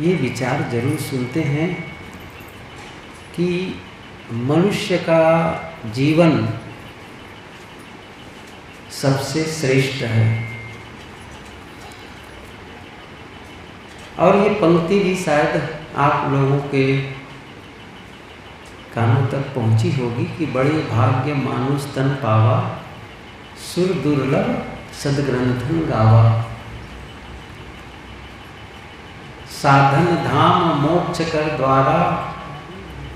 ये विचार जरूर सुनते हैं कि मनुष्य का जीवन सबसे श्रेष्ठ है। और ये पंक्ति भी शायद आप लोगों के कानों तक पहुंची होगी कि बड़े भाग्य मानुष तन पावा, सुर दुर्लभ सदग्रंथन गावा। साधन धाम मोक्ष कर द्वारा,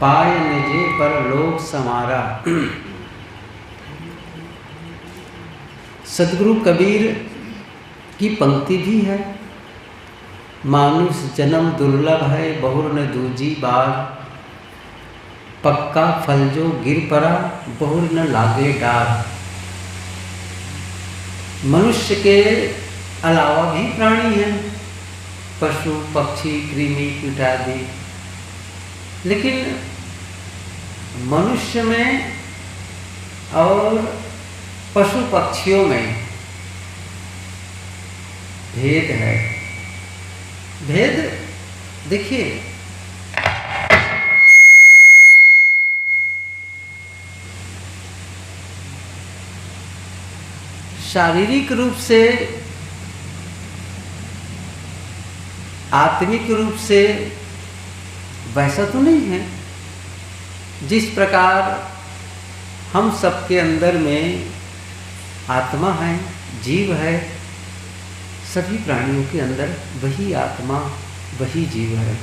पाय निजे पर लोक समारा। सदगुरु कबीर की पंक्ति भी है, मानुष जन्म दुर्लभ है बहुर न दूजी बार, पक्का फल जो गिर पड़ा बहुर न लागे डार। मनुष्य के अलावा भी प्राणी हैं, पशु पक्षी कृमि कीट आदि, लेकिन मनुष्य में और पशु पक्षियों में भेद है। भेद देखिए, शारीरिक रूप से, आत्मिक रूप से वैसा तो नहीं है। जिस प्रकार हम सबके अंदर में आत्मा है, जीव है, सभी प्राणियों के अंदर वही आत्मा वही जीव है।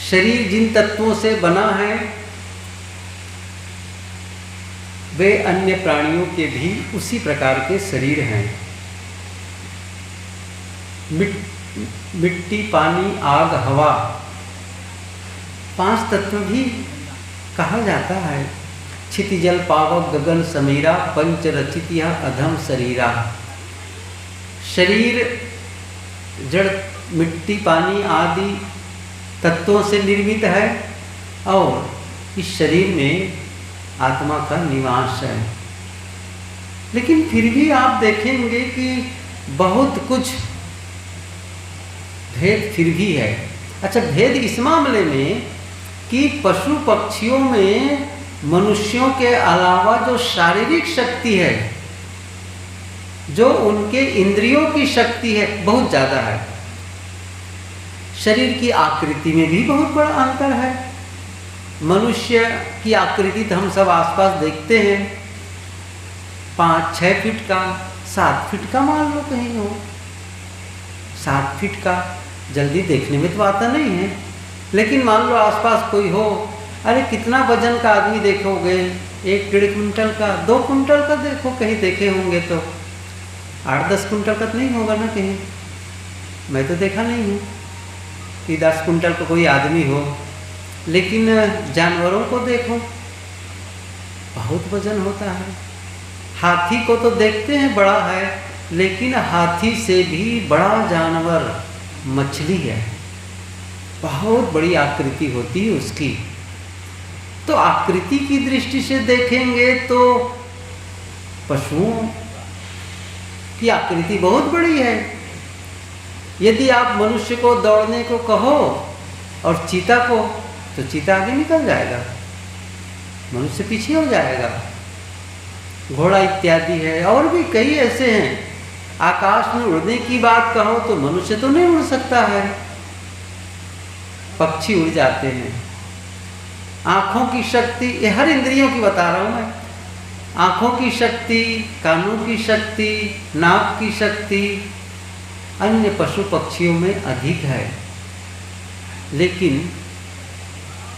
शरीर जिन तत्वों से बना है वे अन्य प्राणियों के भी उसी प्रकार के शरीर हैं। मिट्टी पानी आग हवा, 5 तत्व भी कहा जाता है। क्षितिजल पावक गगन समीरा, पंच रचित यह अधम शरीरा। शरीर जड़ मिट्टी पानी आदि तत्वों से निर्मित है और इस शरीर में आत्मा का निवास है। लेकिन फिर भी आप देखेंगे कि बहुत कुछ भेद फिर भी है। अच्छा, भेद इस मामले में कि पशु पक्षियों में मनुष्यों के अलावा जो शारीरिक शक्ति है, जो उनके इंद्रियों की शक्ति है, बहुत ज़्यादा है। शरीर की आकृति में भी बहुत बड़ा अंतर है। मनुष्य की आकृति तो हम सब आसपास देखते हैं, 5-6 फीट का, 7 फीट का मान लो कहीं हो। 7 फीट का जल्दी देखने में तो आता नहीं है, लेकिन मान लो आसपास कोई हो, अरे कितना वजन का आदमी देखोगे, 1-1.5 कुंटल का, 2 कुंटल का देखो, कहीं देखे होंगे तो 8-10 कुंटल का तो नहीं होगा ना कहीं। मैं तो देखा नहीं हूँ कि 10 कुंटल का कोई आदमी हो, लेकिन जानवरों को देखो बहुत वजन होता है। हाथी को तो देखते हैं बड़ा है, लेकिन हाथी से भी बड़ा जानवर मछली है, बहुत बड़ी आकृति होती है उसकी। तो आकृति की दृष्टि से देखेंगे तो पशुओं की आकृति बहुत बड़ी है। यदि आप मनुष्य को दौड़ने को कहो और चीता को, तो चीता आगे निकल जाएगा, मनुष्य पीछे हो जाएगा। घोड़ा इत्यादि है, और भी कई ऐसे हैं। आकाश में उड़ने की बात कहो तो मनुष्य तो नहीं उड़ सकता है, पक्षी उड़ जाते हैं। आँखों की शक्ति, ये हर इंद्रियों की बता रहा हूँ मैं, आँखों की शक्ति, कानों की शक्ति, नाक की शक्ति अन्य पशु पक्षियों में अधिक है। लेकिन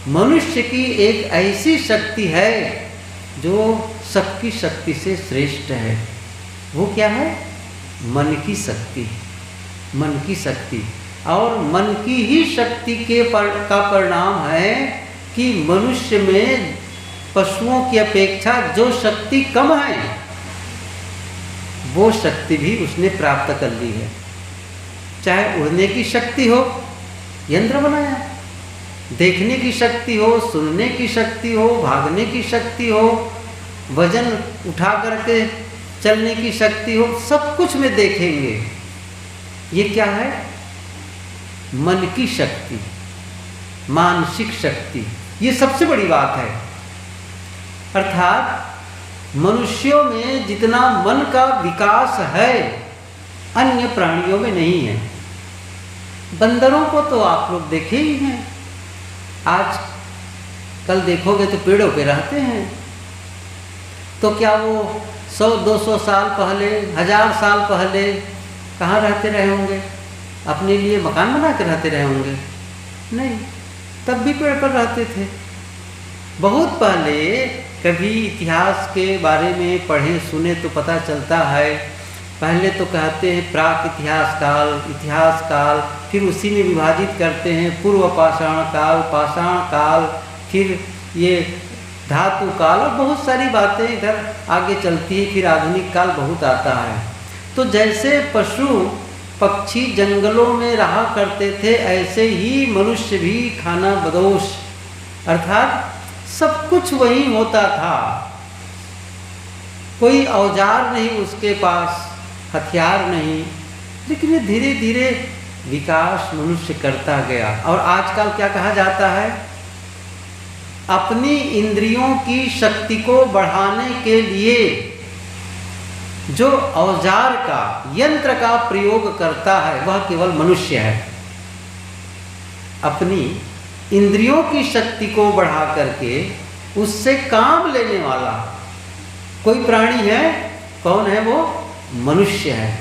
मनुष्य की एक ऐसी शक्ति है जो सबकी शक्ति से श्रेष्ठ है। वो क्या है? मन की शक्ति। मन की शक्ति, और मन की ही शक्ति का परिणाम है कि मनुष्य में पशुओं की अपेक्षा जो शक्ति कम है वो शक्ति भी उसने प्राप्त कर ली है। चाहे उड़ने की शक्ति हो, यंत्र बनाया, देखने की शक्ति हो, सुनने की शक्ति हो, भागने की शक्ति हो, वजन उठा करके चलने की शक्ति हो, सब कुछ में देखेंगे ये क्या है? मन की शक्ति, मानसिक शक्ति, ये सबसे बड़ी बात है। अर्थात मनुष्यों में जितना मन का विकास है अन्य प्राणियों में नहीं है। बंदरों को तो आप लोग देखे ही हैं, आज कल देखोगे तो पेड़ों पे रहते हैं। तो क्या वो 100-200 साल पहले, 1000 साल पहले कहाँ रहते रहे होंगे? अपने लिए मकान बना के रहते रहे होंगे? नहीं, तब भी पेड़ पर रहते थे। बहुत पहले कभी इतिहास के बारे में पढ़े सुने तो पता चलता है, पहले तो कहते हैं प्राक इतिहास काल, इतिहास काल, फिर उसी में विभाजित करते हैं पूर्व पाषाण काल, फिर ये धातु काल और बहुत सारी बातें इधर आगे चलती है। फिर आधुनिक काल बहुत आता है। तो जैसे पशु पक्षी जंगलों में रहा करते थे, ऐसे ही मनुष्य भी खाना बदोश, अर्थात सब कुछ वही होता था। कोई औजार नहीं उसके पास, हथियार नहीं, लेकिन ये धीरे धीरे विकास मनुष्य करता गया। और आजकल क्या कहा जाता है? अपनी इंद्रियों की शक्ति को बढ़ाने के लिए जो औजार का, यंत्र का प्रयोग करता है वह केवल मनुष्य है। अपनी इंद्रियों की शक्ति को बढ़ा करके उससे काम लेने वाला कोई प्राणी है, कौन है वो? मनुष्य है,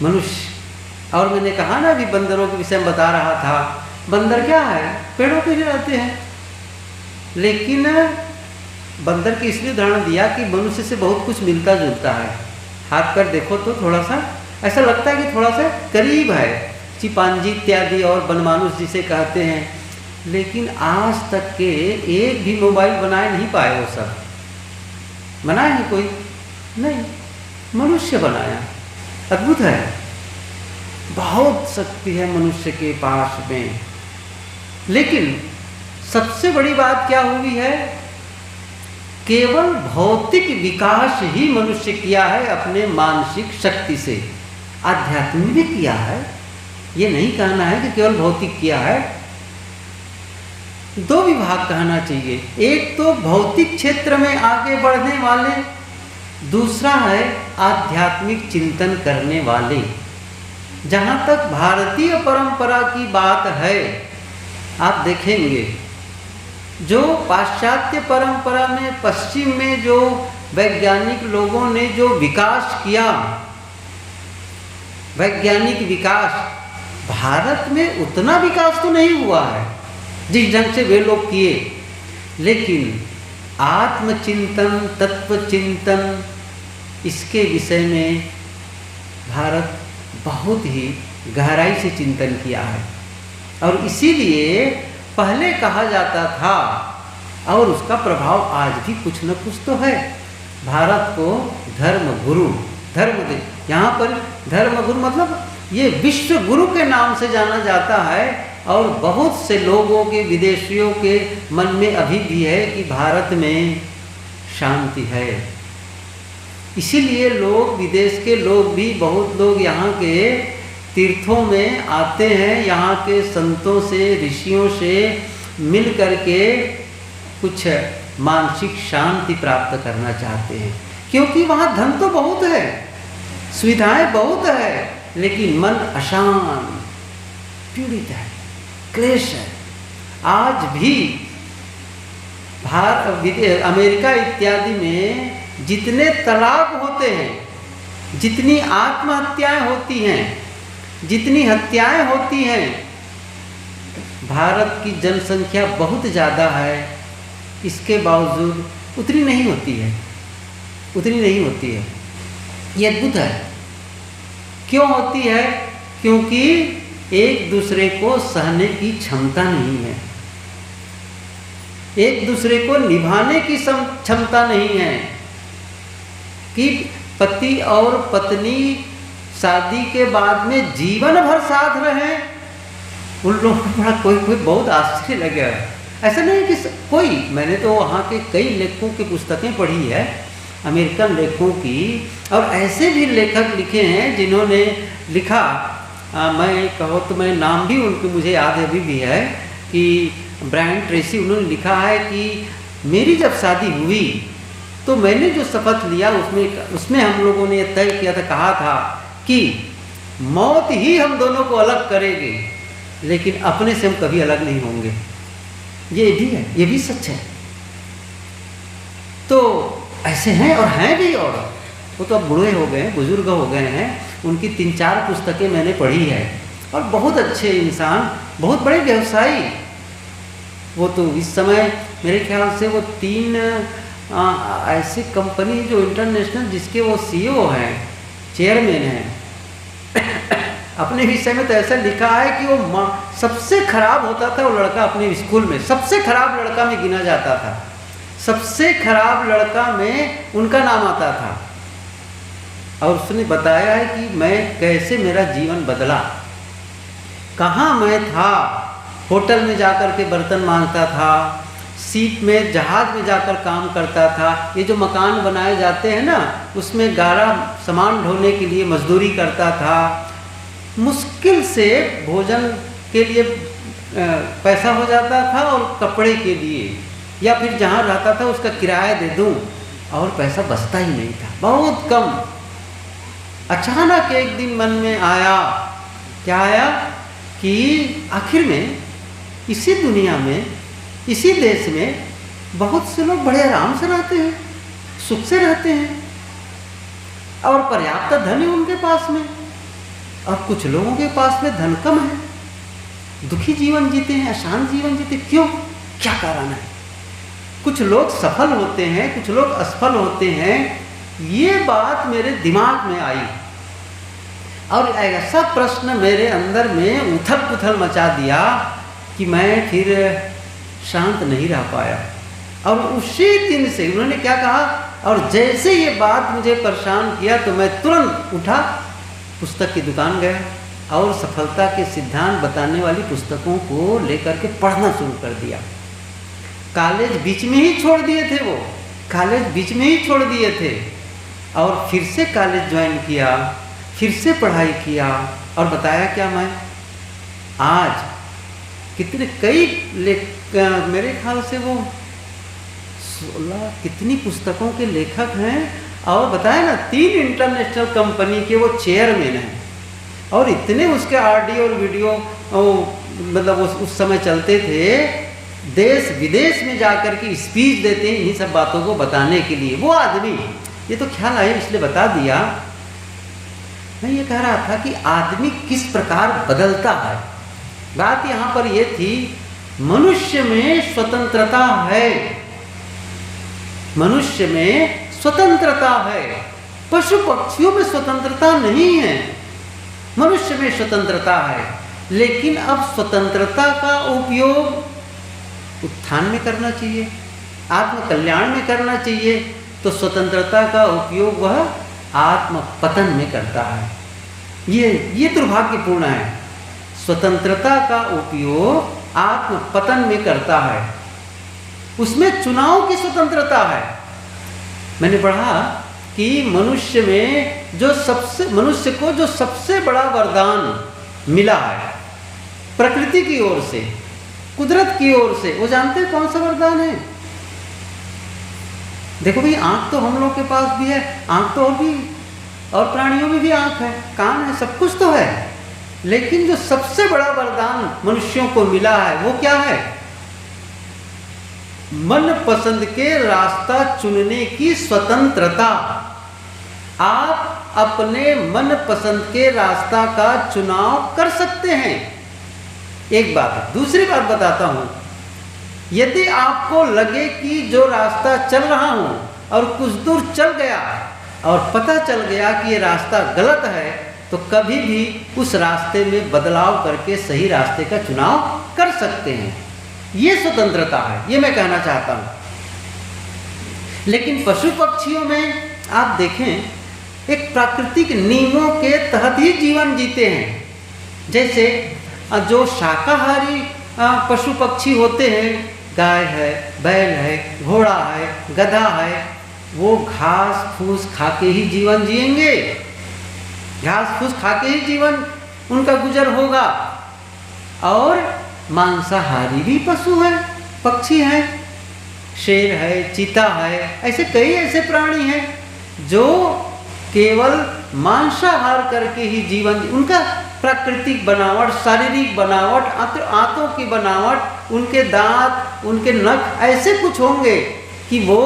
मनुष्य। और मैंने कहा ना अभी बंदरों के विषय में बता रहा था, बंदर क्या है? पेड़ों पे रहते हैं। लेकिन बंदर की इसलिए उदाहरण दिया कि मनुष्य से बहुत कुछ मिलता जुलता है। हाथ पर देखो तो थोड़ा सा ऐसा लगता है कि थोड़ा सा करीब है, चिंपांजी इत्यादि और बनमानुष जिसे कहते हैं। लेकिन आज तक के एक भी मोबाइल बनाए नहीं पाए। वो सब बनाए हैं कोई? नहीं, मनुष्य बनाया। अद्भुत है, बहुत शक्ति है मनुष्य के पास में। लेकिन सबसे बड़ी बात क्या हुई है? केवल भौतिक विकास ही मनुष्य किया है अपने मानसिक शक्ति से, आध्यात्मिक भी किया है। ये नहीं कहना है कि केवल भौतिक किया है। दो विभाग कहना चाहिए, एक तो भौतिक क्षेत्र में आगे बढ़ने वाले, दूसरा है आध्यात्मिक चिंतन करने वाले। जहाँ तक भारतीय परंपरा की बात है, आप देखेंगे जो पाश्चात्य परंपरा में, पश्चिम में जो वैज्ञानिक लोगों ने जो विकास किया, वैज्ञानिक विकास, भारत में उतना विकास तो नहीं हुआ है जिस ढंग से वे लोग किए। लेकिन आत्मचिंतन, तत्वचिंतन, इसके विषय में भारत बहुत ही गहराई से चिंतन किया है। और इसीलिए पहले कहा जाता था, और उसका प्रभाव आज भी कुछ न कुछ तो है, भारत को धर्म गुरु, यहाँ पर धर्म गुरु मतलब ये विश्व गुरु के नाम से जाना जाता है। और बहुत से लोगों के, विदेशियों के मन में अभी भी है कि भारत में शांति है। इसीलिए लोग, विदेश के लोग भी, बहुत लोग यहाँ के तीर्थों में आते हैं, यहाँ के संतों से, ऋषियों से मिल करके कुछ मानसिक शांति प्राप्त करना चाहते हैं। क्योंकि वहाँ धन तो बहुत है, सुविधाएं बहुत है, लेकिन मन अशांत, पीड़ित है, क्लेश है। आज भी अमेरिका इत्यादि में जितने तलाक होते हैं, जितनी आत्महत्याएं होती हैं, जितनी हत्याएं होती हैं, भारत की जनसंख्या बहुत ज़्यादा है, इसके बावजूद उतनी नहीं होती है, उतनी नहीं होती है। ये अद्भुत है। क्यों होती है? क्योंकि एक दूसरे को सहने की क्षमता नहीं है, एक दूसरे को निभाने की क्षमता नहीं है। कि पति और पत्नी शादी के बाद में जीवन भर साथ रहे, उन लोगों को बड़ा कोई बहुत आश्चर्य लगे। ऐसा नहीं कि कोई, मैंने तो वहाँ के कई लेखकों की पुस्तकें पढ़ी है, अमेरिकन लेखकों की, और ऐसे भी लेखक लिखे हैं जिन्होंने लिखा मैं कहो तो मैं नाम भी उनके मुझे याद है अभी भी है कि ब्रायन ट्रेसी, उन्होंने लिखा है कि मेरी जब शादी हुई तो मैंने जो शपथ लिया उसमें हम लोगों ने तय किया था, कहा था कि मौत ही हम दोनों को अलग करेगी, लेकिन अपने से हम कभी अलग नहीं होंगे। ये भी है, ये भी सच है। तो ऐसे हैं और हैं भी, और वो तो अब बूढ़े हो गए हैं, बुजुर्ग हो गए हैं। उनकी 3-4 पुस्तकें मैंने पढ़ी है और बहुत अच्छे इंसान, बहुत बड़े व्यवसायी। वो तो इस समय मेरे ख्याल से वो 3 ऐसी कंपनी जो इंटरनेशनल, जिसके वो CEO हैं, चेयरमैन हैं। अपने विषय में तो ऐसा लिखा है कि वो सबसे खराब होता था वो लड़का अपने स्कूल में, सबसे खराब लड़का में गिना जाता था, सबसे खराब लड़का में उनका नाम आता था। और उसने बताया है कि मैं कैसे मेरा जीवन बदला, कहाँ मैं था, होटल में जाकर के बर्तन मांगता था, सीप में जहाज में जाकर काम करता था, ये जो मकान बनाए जाते हैं ना उसमें गारा सामान ढोने के लिए मजदूरी करता था, मुश्किल से भोजन के लिए पैसा हो जाता था और कपड़े के लिए, या फिर जहाँ रहता था उसका किराया दे दूँ और पैसा बचता ही नहीं था, बहुत कम। अचानक एक दिन मन में आया, क्या आया कि आखिर में इसी दुनिया में, इसी देश में बहुत से लोग बड़े आराम से रहते हैं, सुख से रहते हैं और पर्याप्त धन है उनके पास में, और कुछ लोगों के पास में धन कम है, दुखी जीवन जीते हैं, अशांत जीवन जीते। क्यों? क्या कारण है? कुछ लोग सफल होते हैं, कुछ लोग असफल होते हैं। ये बात मेरे दिमाग में आई और ऐसा प्रश्न मेरे अंदर में उथल पुथल मचा दिया कि मैं फिर शांत नहीं रह पाया। और उसी दिन से उन्होंने क्या कहा, और जैसे ये बात मुझे परेशान किया तो मैं तुरंत उठा, पुस्तक की दुकान गया और सफलता के सिद्धांत बताने वाली पुस्तकों को लेकर के पढ़ना शुरू कर दिया। कॉलेज बीच में ही छोड़ दिए थे, वो कॉलेज बीच में ही छोड़ दिए थे और फिर से कॉलेज ज्वाइन किया, फिर से पढ़ाई किया। और बताया क्या, मैं आज मेरे ख्याल से वो 16 कितनी पुस्तकों के लेखक हैं, और बताया ना 3 इंटरनेशनल कंपनी के वो चेयरमैन हैं, और इतने उसके ऑडियो और वीडियो मतलब उस समय चलते थे, देश विदेश में जाकर के स्पीच देते हैं इन्हीं सब बातों को बताने के लिए। वो आदमी, ये तो ख्याल आया इसलिए बता दिया। मैं ये कह रहा था कि आदमी किस प्रकार बदलता है। बात यहाँ पर ये थी, मनुष्य में स्वतंत्रता है, मनुष्य में स्वतंत्रता है, पशु पक्षियों में स्वतंत्रता नहीं है, मनुष्य में स्वतंत्रता है। लेकिन अब स्वतंत्रता का उपयोग उत्थान में करना चाहिए, आत्म कल्याण में करना चाहिए, तो स्वतंत्रता का उपयोग वह आत्म पतन में करता है। ये दुर्भाग्यपूर्ण है। स्वतंत्रता का उपयोग आत्म पतन में करता है, उसमें चुनाव की स्वतंत्रता है। मैंने पढ़ा कि मनुष्य को जो सबसे बड़ा वरदान मिला है प्रकृति की ओर से, कुदरत की ओर से, वो जानते हैं कौन सा वरदान है? देखो भाई, आंख तो हम लोग के पास भी है, आंख तो और प्राणियों में भी आंख है, कान है, सब कुछ तो है, लेकिन जो सबसे बड़ा वरदान मनुष्यों को मिला है वो क्या है? मन पसंद के रास्ता चुनने की स्वतंत्रता। आप अपने मन पसंद के रास्ता का चुनाव कर सकते हैं, एक बात। दूसरी बात बताता हूं, यदि आपको लगे कि जो रास्ता चल रहा हूं और कुछ दूर चल गया और पता चल गया कि ये रास्ता गलत है, तो कभी भी उस रास्ते में बदलाव करके सही रास्ते का चुनाव कर सकते हैं। ये स्वतंत्रता है, ये मैं कहना चाहता हूं। लेकिन पशु पक्षियों में आप देखें एक प्राकृतिक नियमों के तहत ही जीवन जीते हैं। जैसे जो शाकाहारी पशु पक्षी होते हैं, गाय है, बैल है, घोड़ा है, गधा है, वो घास फूस खा के ही जीवन जिएंगे, घास फूस खा के ही जीवन उनका गुजर होगा। और मांसाहारी भी पशु है, पक्षी है, शेर है, चीता है, ऐसे कई ऐसे प्राणी हैं जो केवल मांसाहार करके ही जीवन, उनका प्राकृतिक बनावट, शारीरिक बनावट, आंतों की बनावट, उनके दांत, उनके नख ऐसे कुछ होंगे कि वो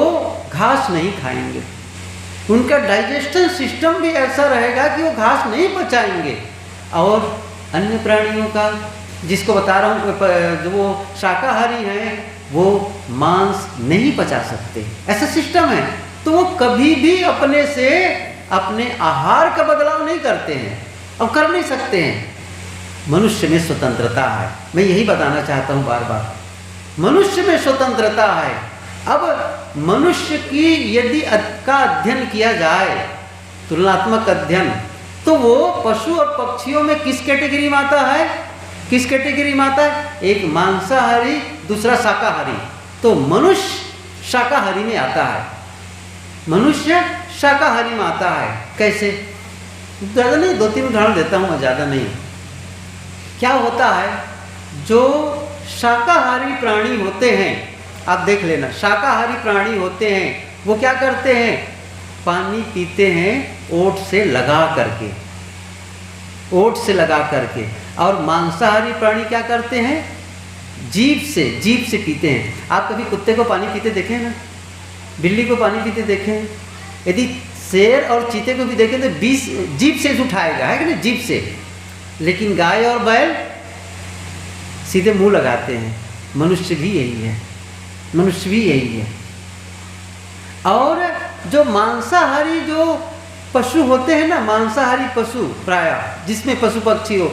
घास नहीं खाएंगे। उनका डाइजेशन सिस्टम भी ऐसा रहेगा कि वो घास नहीं पचाएंगे। और अन्य प्राणियों का, जिसको बता रहा हूँ जो वो शाकाहारी हैं, वो मांस नहीं पचा सकते, ऐसा सिस्टम है। तो वो कभी भी अपने से अपने आहार का बदलाव नहीं करते हैं, अब कर नहीं सकते हैं। मनुष्य में स्वतंत्रता है, मैं यही बताना चाहता हूँ बार बार, मनुष्य में स्वतंत्रता है। अब मनुष्य की यदि का अध्ययन किया जाए, तुलनात्मक अध्ययन, तो वो पशु और पक्षियों में किस कैटेगरी में आता है, किस कैटेगरी में आता है? एक मांसाहारी, दूसरा शाकाहारी। तो मनुष्य शाकाहारी में आता है, मनुष्य शाकाहारी में आता है। कैसे? ज़्यादा नहीं, 2-3 उदाहरण देता हूँ, ज़्यादा नहीं। क्या होता है, जो शाकाहारी प्राणी होते हैं, आप देख लेना, शाकाहारी प्राणी होते हैं, वो क्या करते हैं? पानी पीते हैं ओट से लगा करके, ओट से लगा करके। और मांसाहारी प्राणी क्या करते हैं? जीभ से पीते हैं। आप कभी कुत्ते को पानी पीते देखे ना, बिल्ली को पानी पीते देखे? यदि शेर और चीते को भी देखें तो जीभ से उठाएगा, है कि नहीं, जीभ से। लेकिन गाय और बैल सीधे मुंह लगाते हैं। मनुष्य भी यही है, मनुष्य भी यही है। और जो मांसाहारी जो पशु होते हैं ना, मांसाहारी पशु प्रायः, जिसमें पशु पक्षी हो,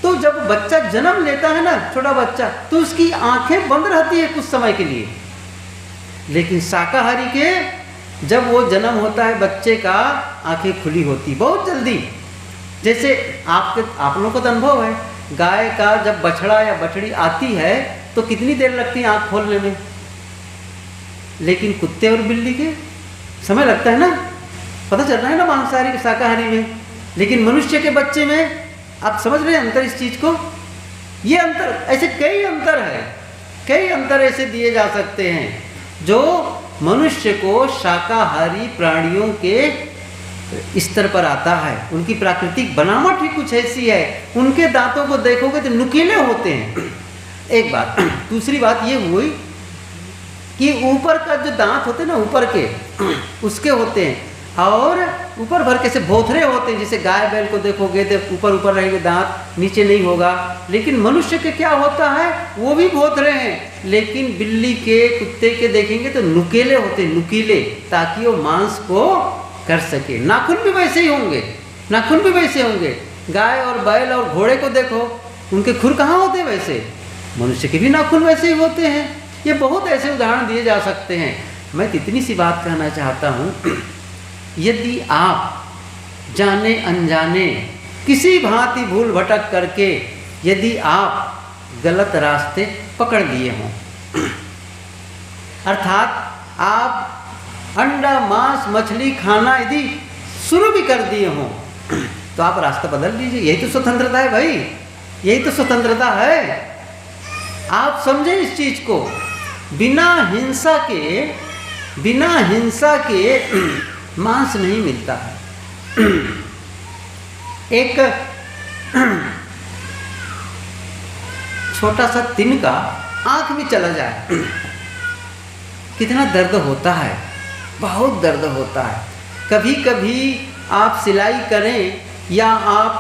तो जब बच्चा जन्म लेता है ना, छोटा बच्चा, तो उसकी आंखें बंद रहती है कुछ समय के लिए। लेकिन शाकाहारी के जब वो जन्म होता है बच्चे का, आंखें खुली होती बहुत जल्दी। जैसे आप लोगों का तो अनुभव है, गाय का जब बछड़ा या बछड़ी आती है तो कितनी देर लगती है आंख खोलने में, लेकिन कुत्ते और बिल्ली के समय लगता है ना, पता चल रहा है ना मांसाहारी शाकाहारी में। लेकिन मनुष्य के बच्चे में आप समझ रहे हैं अंतर इस चीज को? ये अंतर, ऐसे कई अंतर है, कई अंतर ऐसे दिए जा सकते हैं जो मनुष्य को शाकाहारी प्राणियों के स्तर पर आता है। उनकी प्राकृतिक बनावट ही कुछ ऐसी है, उनके दांतों को देखोगे तो नुकीले होते हैं, एक बात। दूसरी बात ये हुई कि ऊपर का जो दांत होते हैं ना, ऊपर के उसके होते हैं, और ऊपर भर के से भोथरे होते हैं। जैसे गाय बैल को देखोगे तो ऊपर ऊपर रहेंगे दांत, नीचे नहीं होगा। लेकिन मनुष्य के क्या होता है, वो भी भोथरे हैं, लेकिन बिल्ली के, कुत्ते के देखेंगे तो नुकीले होते हैं, नुकीले, ताकि वो मांस को कर सके। नाखून भी वैसे ही होंगे, नाखून भी वैसे होंगे। गाय और बैल और घोड़े को देखो, उनके खुर कहाँ होते हैं वैसे, मनुष्य के भी नाखून वैसे ही होते हैं। ये बहुत ऐसे उदाहरण दिए जा सकते हैं। मैं इतनी सी बात कहना चाहता हूँ, यदि आप जाने अनजाने किसी भांति भूल भटक करके यदि आप गलत रास्ते पकड़ लिए हों, अर्थात आप अंडा मांस मछली खाना यदि शुरू भी कर दिए हों, तो आप रास्ता बदल लीजिए। यही तो स्वतंत्रता है भाई, यही तो स्वतंत्रता है। आप समझें इस चीज को। बिना हिंसा के मांस नहीं मिलता है। एक छोटा सा तिनका आंख में चला जाए, कितना दर्द होता है, बहुत दर्द होता है। कभी कभी आप सिलाई करें या आप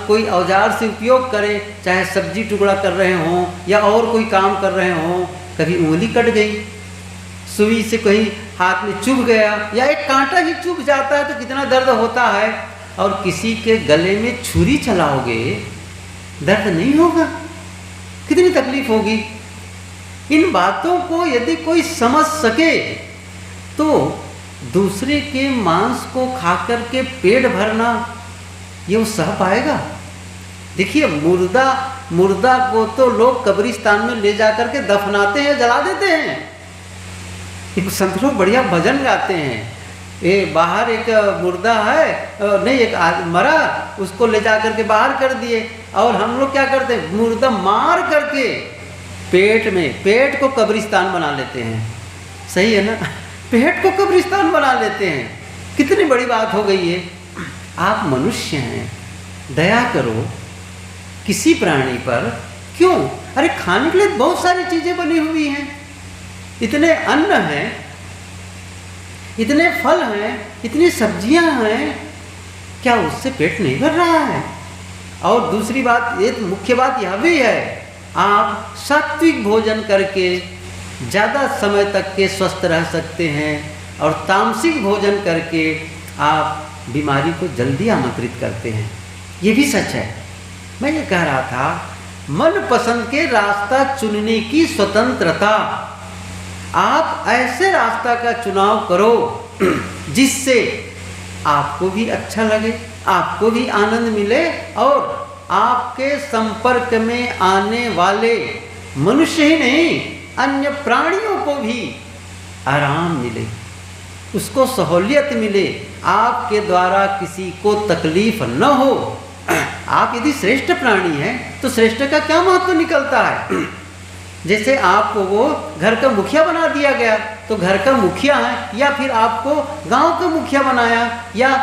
कोई औजार से उपयोग करें, चाहे सब्जी टुकड़ा कर रहे हों या और कोई काम कर रहे हों, कभी उंगली कट गई, सुई से कहीं हाथ में चुभ गया, या एक कांटा ही चुभ जाता है तो कितना दर्द होता है। और किसी के गले में छुरी चलाओगे, दर्द नहीं होगा, कितनी तकलीफ होगी। इन बातों को यदि कोई समझ सके तो दूसरे के मांस को खाकर के पेट भरना ये वो सह पाएगा। देखिए, मुर्दा को तो लोग कब्रिस्तान में ले जा करके दफनाते हैं, जला देते हैं। संत लोग बढ़िया भजन गाते हैं, ये बाहर एक मुर्दा है, नहीं एक मरा, उसको ले जा करके बाहर कर दिए। और हम लोग क्या करते हैं, मुर्दा मार करके पेट को कब्रिस्तान बना लेते हैं। सही है ना, पेट को कब्रिस्तान बना लेते हैं। कितनी बड़ी बात हो गई है। आप मनुष्य हैं, दया करो किसी प्राणी पर। क्यों? अरे खाने के लिए बहुत सारी चीजें बनी हुई हैं, इतने अन्न हैं, इतने फल हैं, इतनी सब्जियां हैं, क्या उससे पेट नहीं भर रहा है? और दूसरी बात, एक मुख्य बात यह भी है, आप सात्विक भोजन करके ज़्यादा समय तक के स्वस्थ रह सकते हैं, और तामसिक भोजन करके आप बीमारी को जल्दी आमंत्रित करते हैं। ये भी सच है। मैं ये कह रहा था, मन पसंद के रास्ता चुनने की स्वतंत्रता। आप ऐसे रास्ता का चुनाव करो जिससे आपको भी अच्छा लगे, आपको भी आनंद मिले, और आपके संपर्क में आने वाले मनुष्य ही नहीं, अन्य प्राणियों को भी आराम मिले, उसको सहूलियत मिले, आपके द्वारा किसी को तकलीफ न हो। आप यदि श्रेष्ठ प्राणी हैं तो श्रेष्ठ का क्या महत्व निकलता है? जैसे आपको वो घर का मुखिया बना दिया गया तो घर का मुखिया है, या फिर आपको गांव का मुखिया बनाया, या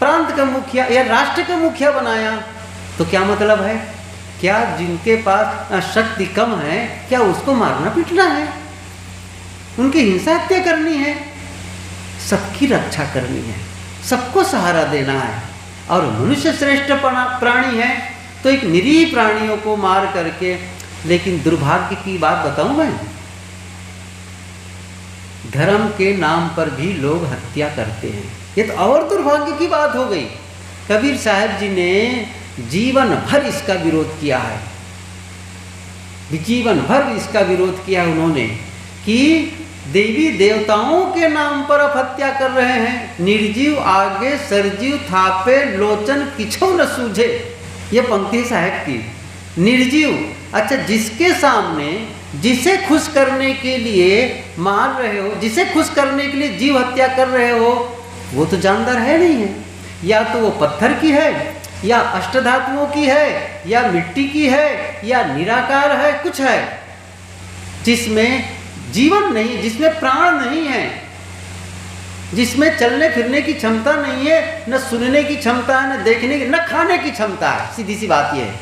प्रांत का मुखिया, या राष्ट्र का मुखिया बनाया, तो क्या मतलब है? क्या जिनके पास शक्ति कम है, क्या उसको मारना पीटना है, उनकी हिंसा हत्या करनी है? सबकी रक्षा करनी है, सबको सहारा देना है। और मनुष्य श्रेष्ठ प्राणी है तो एक निरीह प्राणियों को मार करके, लेकिन दुर्भाग्य की बात बताऊं मैं, धर्म के नाम पर भी लोग हत्या करते हैं। ये तो और दुर्भाग्य की बात हो गई। कबीर साहब जी ने जीवन भर इसका विरोध किया है, जीवन भर इसका विरोध किया उन्होंने, कि देवी देवताओं के नाम पर आप हत्या कर रहे हैं। निर्जीव आगे सरजीव थापे लोचन किछो न सूझे, ये पंक्ति साहब की। निर्जीव, अच्छा जिसके सामने, जिसे खुश करने के लिए मार रहे हो, जिसे खुश करने के लिए जीव हत्या कर रहे हो, वो तो जानदार है नहीं है, या तो वो पत्थर की है, या अष्टधातुओं की है, या मिट्टी की है, या निराकार है, कुछ है जिसमें जीवन नहीं, जिसमें प्राण नहीं है, जिसमें चलने फिरने की क्षमता नहीं है, न सुनने की क्षमता है, न देखने की, न खाने की क्षमता है। सीधी सी बात यह है,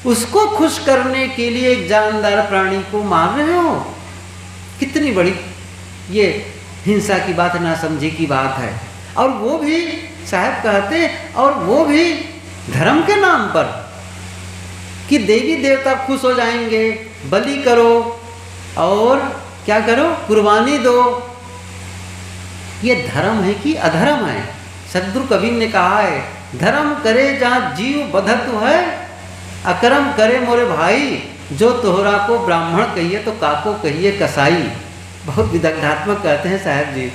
उसको खुश करने के लिए एक जानदार प्राणी को मार रहे हो। कितनी बड़ी ये हिंसा की बात, ना समझी की बात है। और वो भी साहब कहते, और वो भी धर्म के नाम पर, कि देवी देवता खुश हो जाएंगे, बलि करो और क्या करो, कुर्बानी दो। ये धर्म है कि अधर्म है? सदगुरु कबीर ने कहा है, धर्म करे जहाँ जीव बधत है, अकर्म करे मोरे भाई, जो तोहरा को ब्राह्मण कहिए तो काको कहिए कसाई। बहुत विदग्धात्मक कहते हैं साहब जी।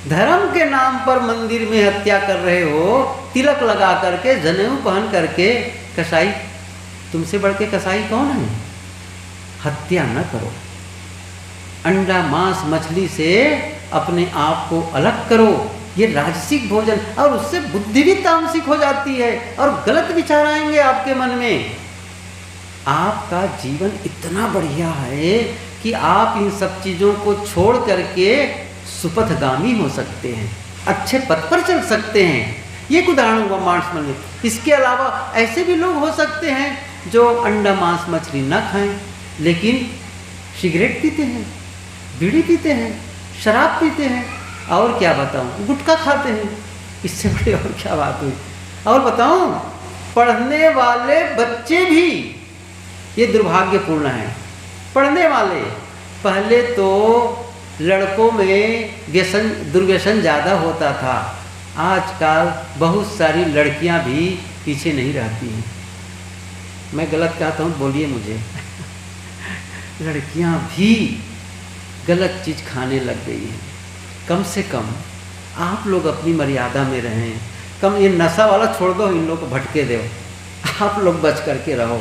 धर्म के नाम पर मंदिर में हत्या कर रहे हो, तिलक लगा करके, जनेऊ पहन करके। कसाई, तुमसे बढ़ के कसाई कौन है? हत्या न करो, अंडा मांस मछली से अपने आप को अलग करो। ये राजसिक भोजन, और उससे बुद्धि भी तामसिक हो जाती है, और गलत विचार आएंगे आपके मन में। आपका जीवन इतना बढ़िया है कि आप इन सब चीज़ों को छोड़ करके सुपथगामी हो सकते हैं, अच्छे पथ पर चल सकते हैं। ये उदाहरण हुआ मांस मछली। इसके अलावा ऐसे भी लोग हो सकते हैं जो अंडा मांस मछली न खाएं, लेकिन सिगरेट पीते हैं, बीड़ी पीते हैं, शराब पीते हैं, और क्या बताऊं, गुटखा खाते हैं। इससे बड़ी और क्या बात हुई? और बताऊं, पढ़ने वाले बच्चे भी, ये दुर्भाग्यपूर्ण है। पढ़ने वाले, पहले तो लड़कों में व्यसन, दुर्व्यसन ज़्यादा होता था। आजकल बहुत सारी लड़कियां भी पीछे नहीं रहती हैं। मैं गलत कहता हूँ, बोलिए मुझे। लड़कियां भी गलत चीज़ खाने लग गई हैं। कम से कम आप लोग अपनी मर्यादा में रहें। कम ये नशा वाला छोड़ दो, इन लोग को भटके दो, आप लोग बच करके रहो।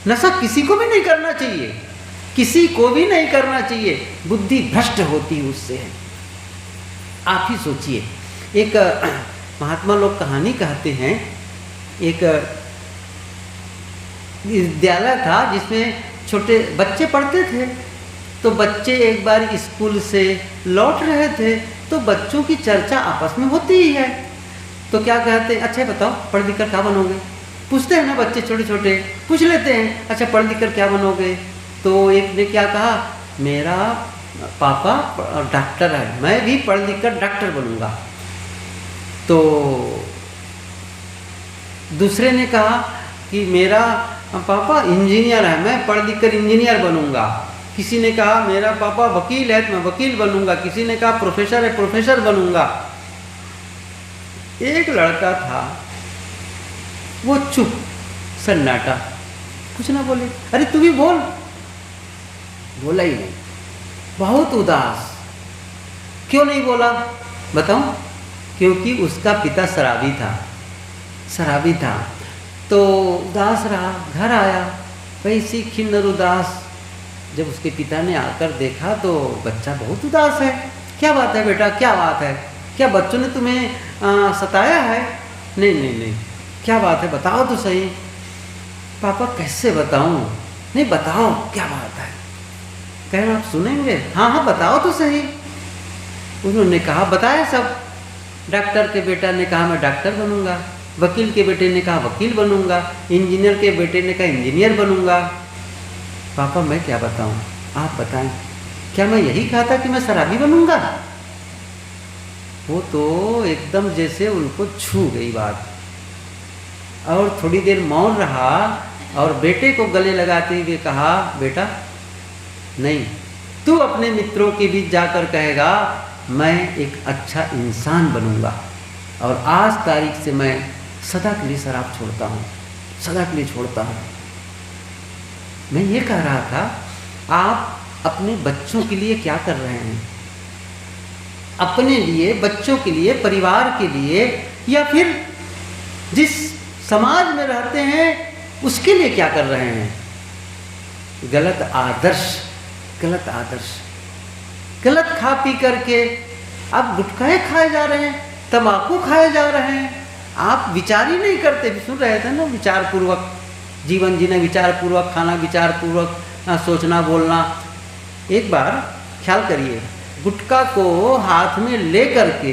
नशा किसी को भी नहीं करना चाहिए, किसी को भी नहीं करना चाहिए। बुद्धि भ्रष्ट होती है उससे। आप ही सोचिए, एक महात्मा लोग कहानी कहते हैं, एक विद्यालय था जिसमें छोटे बच्चे पढ़ते थे। तो बच्चे एक बार स्कूल से लौट रहे थे, तो बच्चों की चर्चा आपस में होती ही है। तो क्या कहते हैं, अच्छा बताओ पढ़ लिख कर क्या बनोगे, पूछते हैं ना बच्चे छोटे छोटे, पूछ लेते हैं अच्छा पढ़ लिख कर क्या बनोगे। तो एक ने क्या कहा, मेरा पापा डॉक्टर है, मैं भी पढ़ लिख कर डॉक्टर बनूंगा। तो दूसरे ने कहा कि मेरा पापा इंजीनियर है, मैं पढ़ लिख कर इंजीनियर बनूंगा। किसी ने कहा मेरा पापा वकील है, मैं वकील बनूंगा। किसी ने कहा प्रोफेसर है, प्रोफेसर बनूंगा। एक लड़का था, वो चुप, सन्नाटा, कुछ ना बोले। अरे तू भी बोल, बोला ही नहीं, बहुत उदास। क्यों नहीं बोला बताऊं? क्योंकि उसका पिता शराबी था। तो उदास रहा, घर आया वैसी खिन्न उदास। जब उसके पिता ने आकर देखा तो बच्चा बहुत उदास है। क्या बात है बेटा, क्या बात है, क्या बच्चों ने तुम्हें सताया है? नहीं, क्या बात है बताओ तो सही। पापा कैसे बताऊं? नहीं बताओ क्या बात है। कह रहे आप सुनेंगे? हाँ बताओ तो सही। उन्होंने कहा बताया सब। डॉक्टर के बेटा ने कहा मैं डॉक्टर बनूंगा, वकील के बेटे ने कहा वकील बनूंगा, इंजीनियर के बेटे ने कहा इंजीनियर बनूंगा। पापा मैं क्या बताऊं, आप बताएं। क्या मैं यही कहा था कि मैं शराबी बनूंगा? वो तो एकदम जैसे उनको छू गई बात, और थोड़ी देर मौन रहा और बेटे को गले लगाते हुए कहा बेटा नहीं, तू अपने मित्रों के बीच जाकर कहेगा मैं एक अच्छा इंसान बनूंगा, और आज तारीख से मैं सदा के लिए शराब छोड़ता हूँ, सदा के लिए छोड़ता हूँ। मैं ये कह रहा था आप अपने बच्चों के लिए क्या कर रहे हैं? अपने लिए, बच्चों के लिए, परिवार के लिए, या फिर जिस समाज में रहते हैं उसके लिए क्या कर रहे हैं? गलत आदर्श, गलत खा पी करके आप गुटखाए खाए जा रहे हैं, तंबाकू खाए जा रहे हैं। आप विचार ही नहीं करते। सुन रहे थे ना, विचार पूर्वक जीवन जीना, विचार पूर्वक खाना, विचार पूर्वक सोचना बोलना। एक बार ख्याल करिए, गुटखा को हाथ में लेकर के,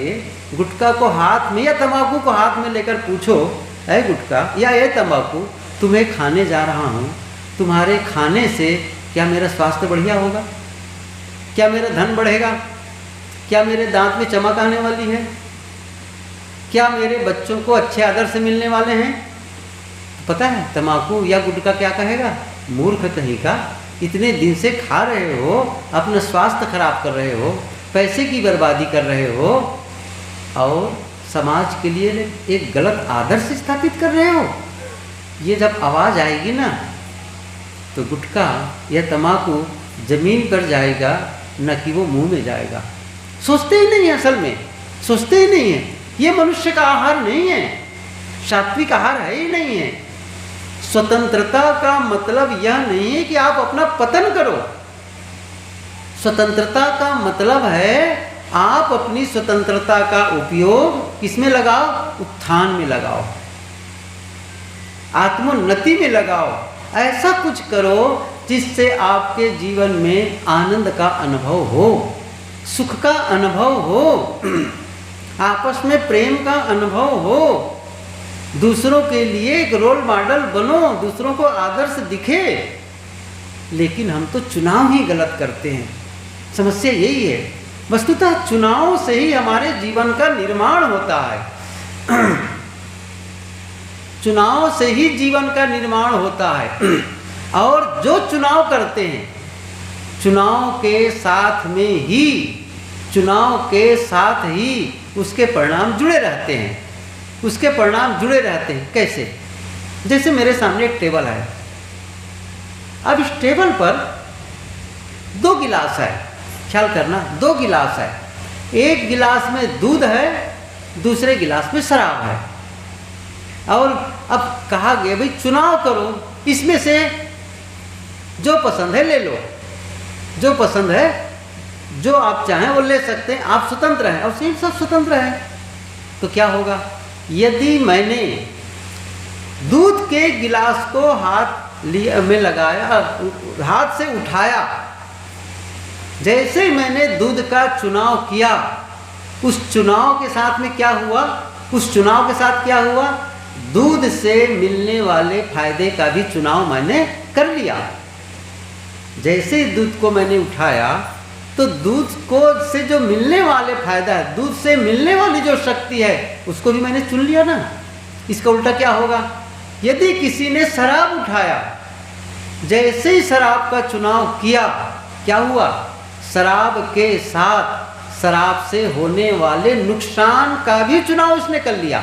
गुटखा को हाथ में या तंबाकू को हाथ में लेकर पूछो, ऐ गुटखा या ये तंबाकू तुम्हें खाने जा रहा हूँ, तुम्हारे खाने से क्या मेरा स्वास्थ्य बढ़िया होगा? क्या मेरा धन बढ़ेगा? क्या मेरे दांत में चमक आने वाली है? क्या मेरे बच्चों को अच्छे आदर्श मिलने वाले हैं? पता है तंबाकू या गुटखा क्या कहेगा? मूर्ख कहीं का, इतने दिन से खा रहे हो, अपना स्वास्थ्य खराब कर रहे हो, पैसे की बर्बादी कर रहे हो, और समाज के लिए एक गलत आदर्श स्थापित कर रहे हो। ये जब आवाज़ आएगी ना, तो गुटखा या तंबाकू जमीन पर जाएगा, न कि वो मुंह में जाएगा। सोचते ही नहीं है, असल में सोचते ही नहीं है। ये मनुष्य का आहार नहीं है, सात्विक आहार है ही नहीं है। स्वतंत्रता का मतलब यह नहीं है कि आप अपना पतन करो। स्वतंत्रता का मतलब है आप अपनी स्वतंत्रता का उपयोग किसमें लगाओ? उत्थान में लगाओ, आत्मोन्नति में लगाओ। ऐसा कुछ करो जिससे आपके जीवन में आनंद का अनुभव हो, सुख का अनुभव हो, आपस में प्रेम का अनुभव हो, दूसरों के लिए एक रोल मॉडल बनो, दूसरों को आदर्श दिखे। लेकिन हम तो चुनाव ही गलत करते हैं। समस्या यही है। वस्तुतः चुनाव से ही हमारे जीवन का निर्माण होता है। चुनाव से ही जीवन का निर्माण होता है। और जो चुनाव करते हैं, चुनाव के साथ ही उसके परिणाम जुड़े रहते हैं। उसके परिणाम जुड़े रहते हैं। कैसे? जैसे मेरे सामने एक टेबल है। अब इस टेबल पर 2 गिलास है। ख्याल करना, 2 गिलास है। एक गिलास में दूध है, दूसरे गिलास में शराब है। और अब कहा गया भाई चुनाव करो, इसमें से जो पसंद है ले लो, जो पसंद है जो आप चाहें वो ले सकते हैं, आप स्वतंत्र हैं और सेम सब स्वतंत्र हैं। तो क्या होगा, यदि मैंने दूध के गिलास को हाथ में लगाया, हाथ से उठाया, जैसे ही मैंने दूध का चुनाव किया, उस चुनाव के साथ में क्या हुआ, उस चुनाव के साथ क्या हुआ, दूध से मिलने वाले फायदे का भी चुनाव मैंने कर लिया। जैसे ही दूध को मैंने उठाया तो दूध को से जो मिलने वाले फायदा है, दूध से मिलने वाली जो शक्ति है, उसको भी मैंने चुन लिया ना। इसका उल्टा क्या होगा, यदि किसी ने शराब उठाया, जैसे ही शराब का चुनाव किया, क्या हुआ, शराब के साथ शराब से होने वाले नुकसान का भी चुनाव उसने कर लिया।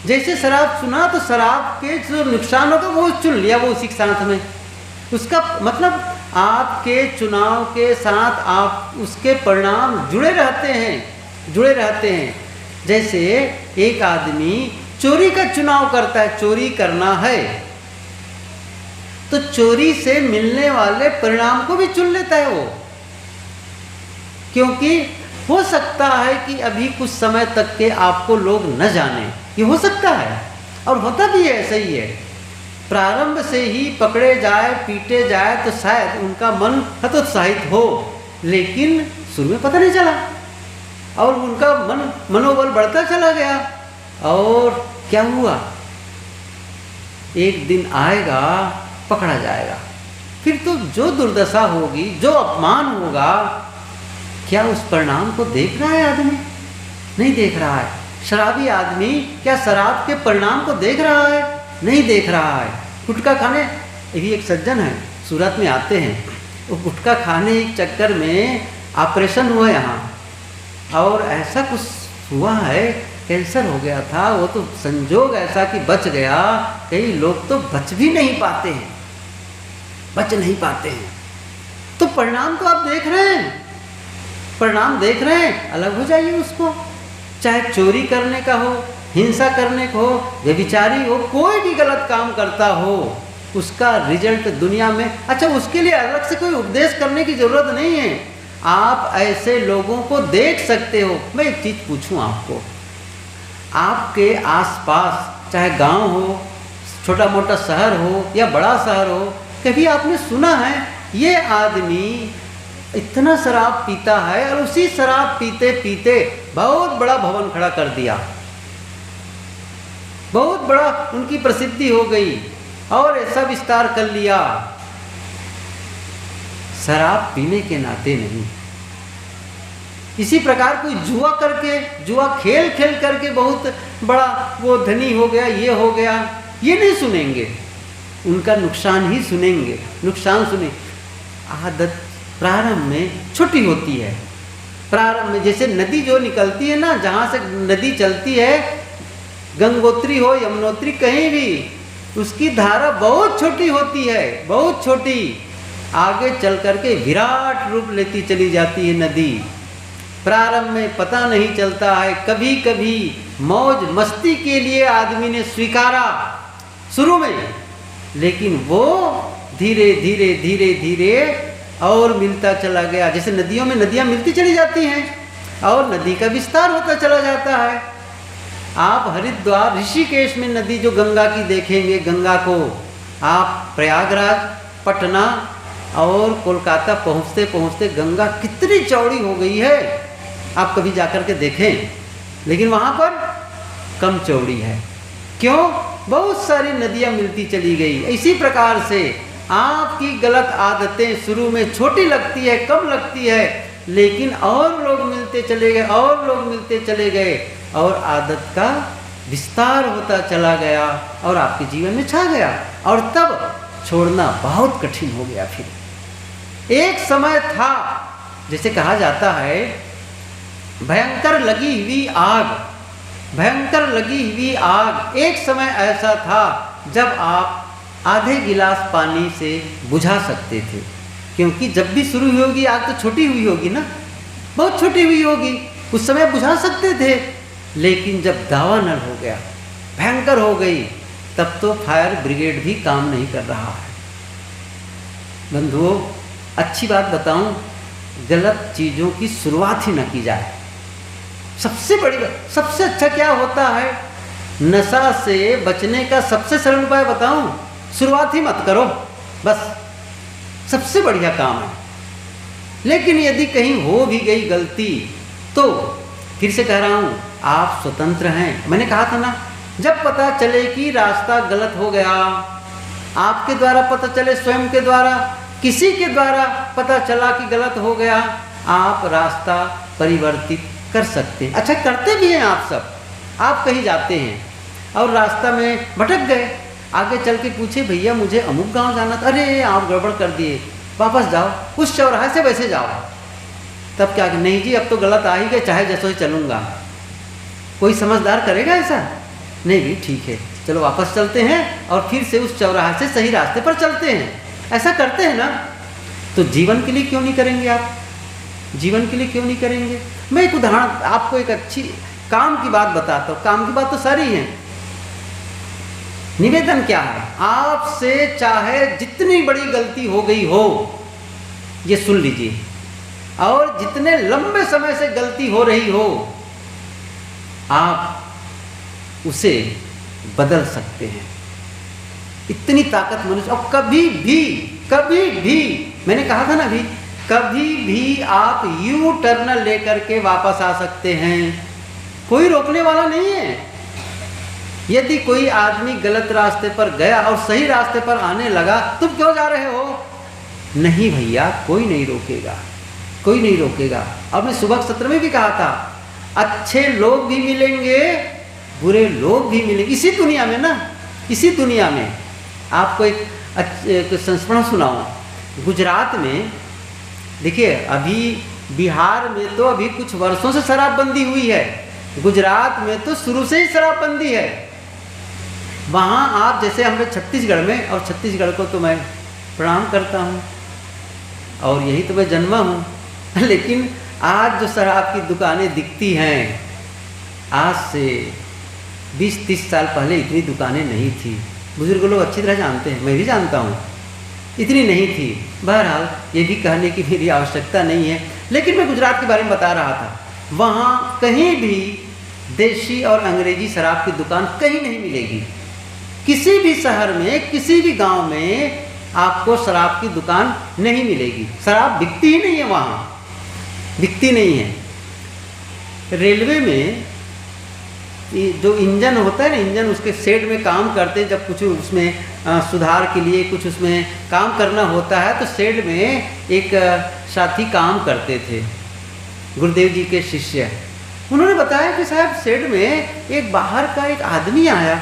जैसे शराब चुना तो शराब के जो नुकसान होगा वो चुन लिया, वो उसी के साथ में। उसका मतलब आपके चुनाव के साथ आप उसके परिणाम जुड़े रहते हैं। जैसे एक आदमी चोरी का चुनाव करता है, चोरी करना है, तो चोरी से मिलने वाले परिणाम को भी चुन लेता है वो, क्योंकि हो सकता है कि अभी कुछ समय तक के आपको लोग न जाने, ये हो सकता है और होता भी है, ऐसा ही है। प्रारंभ से ही पकड़े जाए, पीटे जाए तो शायद उनका मन हतोत्साहित हो, लेकिन शुरू में पता नहीं चला और उनका मनोबल बढ़ता चला गया। और क्या हुआ, एक दिन आएगा पकड़ा जाएगा, फिर तो जो दुर्दशा होगी, जो अपमान होगा, क्या उस परिणाम को देख रहा है आदमी? नहीं देख रहा है। शराबी आदमी क्या शराब के परिणाम को देख रहा है? नहीं देख रहा है। गुटखा खाने, अभी एक सज्जन है सूरत में आते हैं, वो गुटखा खाने के चक्कर में ऑपरेशन हुआ यहाँ, और ऐसा कुछ हुआ है, कैंसर हो गया था। वो तो संजोग ऐसा कि बच गया, कई लोग तो बच भी नहीं पाते हैं, बच नहीं पाते हैं। तो परिणाम तो आप देख रहे हैं, परिणाम देख रहे हैं, अलग हो जाइए उसको। चाहे चोरी करने का हो, हिंसा करने को हो, व्यभिचारी हो, कोई भी गलत काम करता हो, उसका रिजल्ट दुनिया में, अच्छा उसके लिए अलग से कोई उपदेश करने की जरूरत नहीं है। आप ऐसे लोगों को देख सकते हो। मैं एक चीज़ पूछूं आपको, आपके आसपास चाहे गांव हो, छोटा मोटा शहर हो या बड़ा शहर हो, कभी आपने सुना है ये आदमी इतना शराब पीता है और उसी शराब पीते पीते बहुत बड़ा भवन खड़ा कर दिया, बहुत बड़ा उनकी प्रसिद्धि हो गई और ऐसा विस्तार कर लिया? शराब पीने के नाते नहीं। इसी प्रकार कोई जुआ करके, जुआ खेल खेल करके बहुत बड़ा वो धनी हो गया, ये हो गया, ये नहीं सुनेंगे, उनका नुकसान ही सुनेंगे, नुकसान सुने। आदत प्रारंभ में छोटी होती है, प्रारंभ में जैसे नदी जो निकलती है ना, जहाँ से नदी चलती है, गंगोत्री हो यमुनोत्री कहीं भी, उसकी धारा बहुत छोटी होती है, बहुत छोटी, आगे चल करके विराट रूप लेती चली जाती है नदी। प्रारंभ में पता नहीं चलता है, कभी कभी मौज मस्ती के लिए आदमी ने स्वीकारा शुरू में, लेकिन वो धीरे धीरे धीरे धीरे और मिलता चला गया। जैसे नदियों में नदियाँ मिलती चली जाती हैं और नदी का विस्तार होता चला जाता है। आप हरिद्वार ऋषिकेश में नदी जो गंगा की देखेंगे, गंगा को आप प्रयागराज, पटना और कोलकाता पहुँचते पहुँचते गंगा कितनी चौड़ी हो गई है, आप कभी जाकर के देखें, लेकिन वहाँ पर कम चौड़ी है। क्यों? बहुत सारी नदियाँ मिलती चली गई। इसी प्रकार से आपकी गलत आदतें शुरू में छोटी लगती है, कम लगती है, लेकिन और लोग मिलते चले गए, और लोग मिलते चले गए और आदत का विस्तार होता चला गया और आपके जीवन में छा गया, और तब छोड़ना बहुत कठिन हो गया। फिर एक समय था, जैसे कहा जाता है, भयंकर लगी हुई आग, भयंकर लगी हुई आग। एक समय ऐसा था जब आप आधे गिलास पानी से बुझा सकते थे, क्योंकि जब भी शुरू हुई होगी आग तो छोटी हुई होगी ना, बहुत छोटी हुई होगी, उस समय बुझा सकते थे। लेकिन जब दावानल हो गया, भयंकर हो गई, तब तो फायर ब्रिगेड भी काम नहीं कर रहा है। बंधुओं, अच्छी बात बताऊं, गलत चीज़ों की शुरुआत ही न की जाए। सबसे बड़ी बात, सबसे अच्छा क्या होता है, नशा से बचने का सबसे सरल उपाय बताऊं, शुरुआत ही मत करो, बस सबसे बढ़िया काम है। लेकिन यदि कहीं हो भी गई गलती तो फिर से कह रहा हूं, आप स्वतंत्र हैं। मैंने कहा था ना, जब पता चले कि रास्ता गलत हो गया, आपके द्वारा पता चले, स्वयं के द्वारा, किसी के द्वारा पता चला कि गलत हो गया, आप रास्ता परिवर्तित कर सकते हैं। अच्छा, करते भी हैं आप सब। आप कहीं जाते हैं और रास्ता में भटक गए, आगे चल के पूछे, भैया मुझे अमुक गांव जाना था, अरे आप गड़बड़ कर दिए, वापस जाओ, उस चौराहे से वैसे जाओ। तब क्या, नहीं जी अब तो गलत आ ही गए, चाहे जैसे ही चलूँगा। कोई समझदार करेगा ऐसा? नहीं भी, ठीक है चलो वापस चलते हैं और फिर से उस चौराहे से सही रास्ते पर चलते हैं। ऐसा करते हैं ना? तो जीवन के लिए क्यों नहीं करेंगे आप? जीवन के लिए क्यों नहीं करेंगे? मैं एक उदाहरण, आपको एक अच्छी काम की बात बताता हूँ। काम की बात तो सारी है। निवेदन क्या है, आपसे चाहे जितनी बड़ी गलती हो गई हो, ये सुन लीजिए, और जितने लंबे समय से गलती हो रही हो, आप उसे बदल सकते हैं। इतनी ताकत मनुष्य, और कभी भी मैंने कहा था ना अभी, कभी भी आप यू टर्न लेकर के वापस आ सकते हैं। कोई रोकने वाला नहीं है। यदि कोई आदमी गलत रास्ते पर गया और सही रास्ते पर आने लगा, तुम क्यों जा रहे हो? नहीं भैया, कोई नहीं रोकेगा, कोई नहीं रोकेगा। और मैं सुबह सत्र में भी कहा था, अच्छे लोग भी मिलेंगे, बुरे लोग भी मिलेंगे इसी दुनिया में ना, इसी दुनिया में। आपको एक संस्मरण सुनाऊं। गुजरात में देखिए, अभी बिहार में तो अभी कुछ वर्षों से शराबबंदी हुई है, गुजरात में तो शुरू से ही शराबबंदी है। वहाँ आप जैसे हमारे छत्तीसगढ़ में, और छत्तीसगढ़ को तो मैं प्रणाम करता हूँ और यही तो मैं जन्मा हूँ, लेकिन आज जो शराब की दुकानें दिखती हैं, आज से 20-30 साल पहले इतनी दुकानें नहीं थी। बुजुर्ग लोग अच्छी तरह जानते हैं, मैं भी जानता हूँ, इतनी नहीं थी। बहरहाल ये भी कहने की मेरी आवश्यकता नहीं है, लेकिन मैं गुजरात के बारे में बता रहा था। वहाँ कहीं भी देशी और अंग्रेजी शराब की दुकान कहीं नहीं मिलेगी। किसी भी शहर में, किसी भी गांव में आपको शराब की दुकान नहीं मिलेगी। शराब बिकती ही नहीं है, वहाँ बिकती नहीं है। रेलवे में जो इंजन होता है ना, इंजन उसके शेड में काम करते हैं, जब कुछ उसमें सुधार के लिए कुछ उसमें काम करना होता है, तो शेड में एक साथी काम करते थे, गुरुदेव जी के शिष्य। उन्होंने बताया कि साहब शेड में एक बाहर का एक आदमी आया,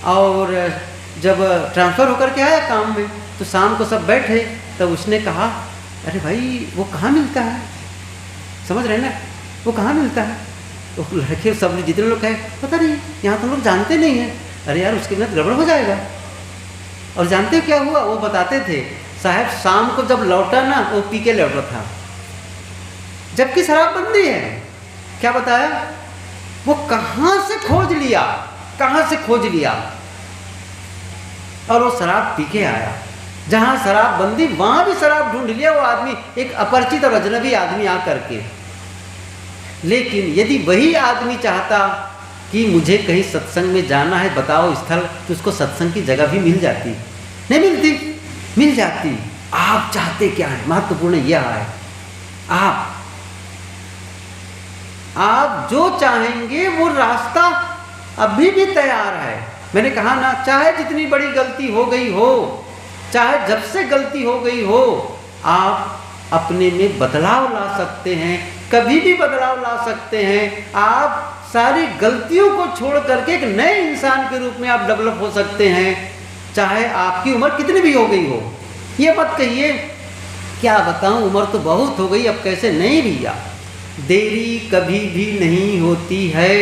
और जब ट्रांसफ़र होकर के आया काम में, तो शाम को सब बैठे, तब उसने कहा, अरे भाई वो कहाँ मिलता है? समझ रहे ना, वो कहाँ मिलता है? तो लड़के सब जितने लोग कहे, पता नहीं, यहाँ तो लोग जानते नहीं हैं। अरे यार, उसके बिना गड़बड़ हो जाएगा। और जानते क्या हुआ? वो बताते थे, साहब शाम को जब लौटा ना, वो पी के लौटा था, जबकि शराबबंदी है। क्या बताया? वो कहाँ से खोज लिया, कहाँ से खोज लिया, और वो शराब पी के आया। जहाँ शराबबंदी, वहाँ भी शराब ढूंढ लिया वो आदमी, एक अपरिचित और अजनबी आदमी आ करके। लेकिन यदि वही आदमी चाहता कि मुझे कहीं सत्संग में जाना है, बताओ स्थल, तो उसको सत्संग की जगह भी मिल जाती? नहीं मिलती? मिल जाती। आप चाहते क्या है? महत्वपूर्ण यह है, आप जो चाहेंगे वो रास्ता अभी भी तैयार है। मैंने कहा ना, चाहे जितनी बड़ी गलती हो गई हो, चाहे जब से गलती हो गई हो, आप अपने में बदलाव ला सकते हैं, कभी भी बदलाव ला सकते हैं। आप सारी गलतियों को छोड़ करके एक नए इंसान के रूप में आप डेवलप हो सकते हैं, चाहे आपकी उम्र कितनी भी हो गई हो। ये मत कहिए क्या बताऊं, उम्र तो बहुत हो गई, अब कैसे? नहीं भैया, देरी कभी भी नहीं होती है,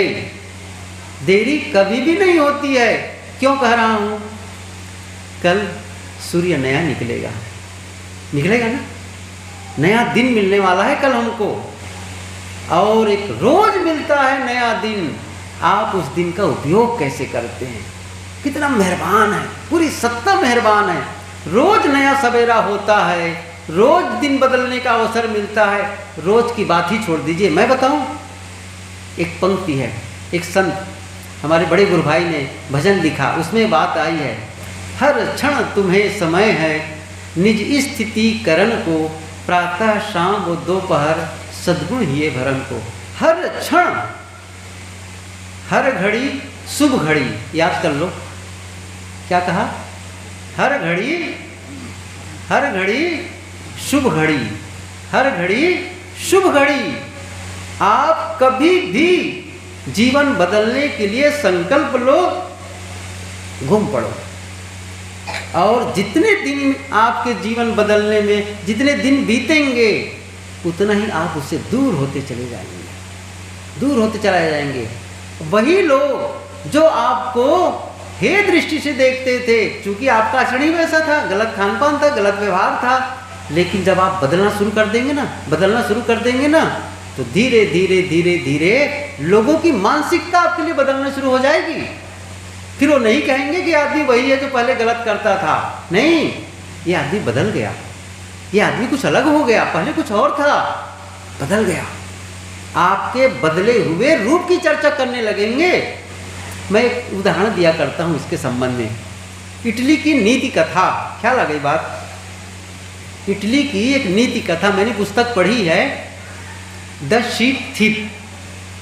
देरी कभी भी नहीं होती है। क्यों कह रहा हूं? कल सूर्य नया निकलेगा, निकलेगा ना, नया दिन मिलने वाला है कल हमको, और एक रोज मिलता है नया दिन। आप उस दिन का उपयोग कैसे करते हैं? कितना मेहरबान है, पूरी सत्ता मेहरबान है। रोज नया सवेरा होता है, रोज दिन बदलने का अवसर मिलता है, रोज की बात ही छोड़ दीजिए। मैं बताऊं, एक पंक्ति है, एक संत हमारे बड़े गुरु भाई ने भजन लिखा, उसमें बात आई है, हर क्षण तुम्हें समय है निज स्थिति करण को, प्रातः शाम व दोपहर सद्गुण हिये भरण को। हर क्षण, हर घड़ी शुभ घड़ी, याद कर लो क्या कहा, हर घड़ी शुभ घड़ी, हर घड़ी शुभ घड़ी। आप कभी भी जीवन बदलने के लिए संकल्प लो, घूम पड़ो, और जितने दिन आपके जीवन बदलने में जितने दिन बीतेंगे उतना ही आप उससे दूर होते चले जाएंगे, दूर होते चले जाएंगे। वही लोग जो आपको हे दृष्टि से देखते थे, क्योंकि आपका आचरण ही वैसा था, गलत खान पान था, गलत व्यवहार था, लेकिन जब आप बदलना शुरू कर देंगे ना, तो धीरे धीरे धीरे धीरे लोगों की मानसिकता आपके लिए बदलना शुरू हो जाएगी। फिर वो नहीं कहेंगे कि आदमी वही है जो पहले गलत करता था, नहीं, ये आदमी बदल गया, ये आदमी कुछ अलग हो गया, पहले कुछ और था, बदल गया। आपके बदले हुए रूप की चर्चा करने लगेंगे। मैं एक उदाहरण दिया करता हूँ इसके संबंध में, इटली की नीति कथा, ख्याल आ गई बात, इटली की एक नीति कथा मैंने पुस्तक पढ़ी है, the sheep thief.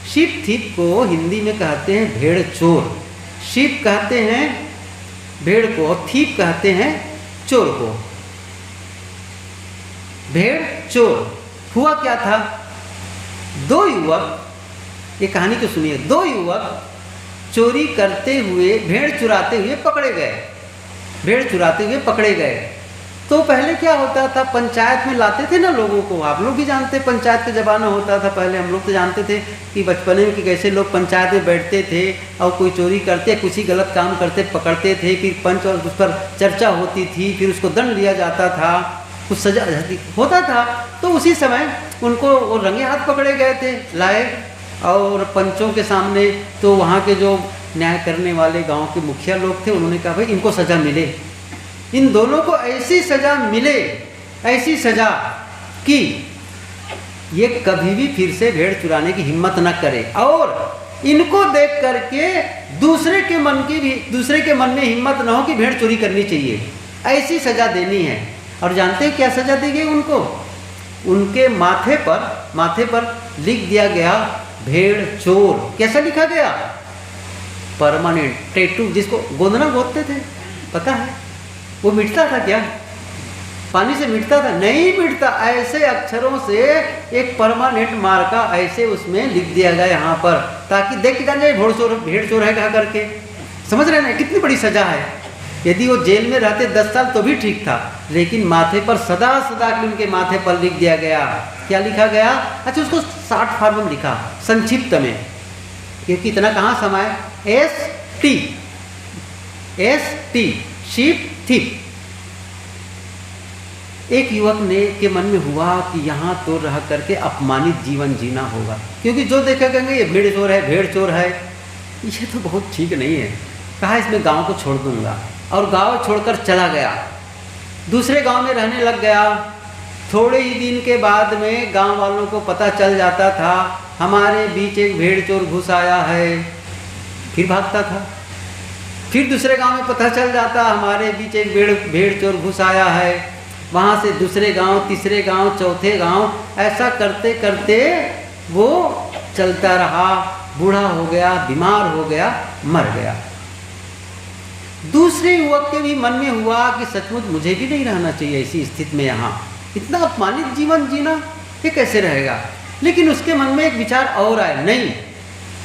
Sheep thief को हिंदी में कहते हैं भेड़ चोर। शीप कहते हैं भेड़ को और थीप कहते हैं चोर को। भेड़ चोर। हुआ क्या था, दो युवक, ये कहानी तो सुनिए, दो युवक चोरी करते हुए, भेड़ चुराते हुए पकड़े गए। भेड़ चुराते हुए पकड़े गए तो पहले क्या होता था, पंचायत में लाते थे ना लोगों को, आप लोग भी जानते, पंचायत का ज़माना होता था पहले, हम लोग तो जानते थे कि बचपन में कि कैसे लोग पंचायत में बैठते थे और कोई चोरी करते, कुछ ही गलत काम करते पकड़ते थे, फिर पंच और उस पर चर्चा होती थी, फिर उसको दंड दिया जाता था, कुछ सजा होता था। तो उसी समय उनको वो रंगे हाथ पकड़े गए थे, लाए, और पंचों के सामने, तो वहाँ के जो न्याय करने वाले गांव के मुखिया लोग थे, उन्होंने कहा भाई इनको सज़ा मिले, इन दोनों को ऐसी सज़ा मिले, ऐसी सज़ा कि ये कभी भी फिर से भेड़ चुराने की हिम्मत न करे, और इनको देख करके दूसरे के मन में हिम्मत न हो कि भेड़ चोरी करनी चाहिए, ऐसी सज़ा देनी है। और जानते हैं क्या सज़ा दी गई उनको, उनके माथे पर लिख दिया गया भेड़ चोर। कैसा लिखा गया, परमानेंट टैटू, जिसको गोंदना बोलते थे, पता है वो मिटता था क्या, पानी से मिटता था, नहीं मिटता, ऐसे अक्षरों से एक परमानेंट मार्का ऐसे उसमें लिख दिया गया यहाँ पर, ताकि देख के जान जाए भेड़ चोर है कहा करके। समझ रहे हैं कितनी बड़ी सजा है। यदि वो जेल में रहते 10 साल तो भी ठीक था, लेकिन माथे पर सदा सदा के उनके माथे पर लिख दिया गया। क्या लिखा गया, अच्छा उसको शॉर्ट फॉर्म में लिखा, संक्षिप्त में, क्योंकि इतना कहाँ समाए, ST शीप थीप। एक युवक के मन में हुआ कि यहाँ तो रह करके अपमानित जीवन जीना होगा, क्योंकि जो देखा कहेंगे ये भेड़ चोर है, ये तो बहुत ठीक नहीं है। कहा इसमें गांव को छोड़ दूंगा, और गांव छोड़कर चला गया, दूसरे गांव में रहने लग गया। थोड़े ही दिन के बाद में गांव वालों को पता चल जाता था हमारे बीच एक भेड़ चोर घुस आया है, फिर भागता था। फिर दूसरे गांव में पता चल जाता हमारे बीच एक भेड़ चोर घुस आया है, वहाँ से दूसरे गांव, तीसरे गांव, चौथे गांव, ऐसा करते करते वो चलता रहा, बूढ़ा हो गया, बीमार हो गया, मर गया। दूसरे युवक के भी मन में हुआ कि सचमुच मुझे भी नहीं रहना चाहिए ऐसी स्थिति में, यहाँ इतना अपमानित जीवन जीना ये कैसे रहेगा। लेकिन उसके मन में एक विचार और आया, नहीं,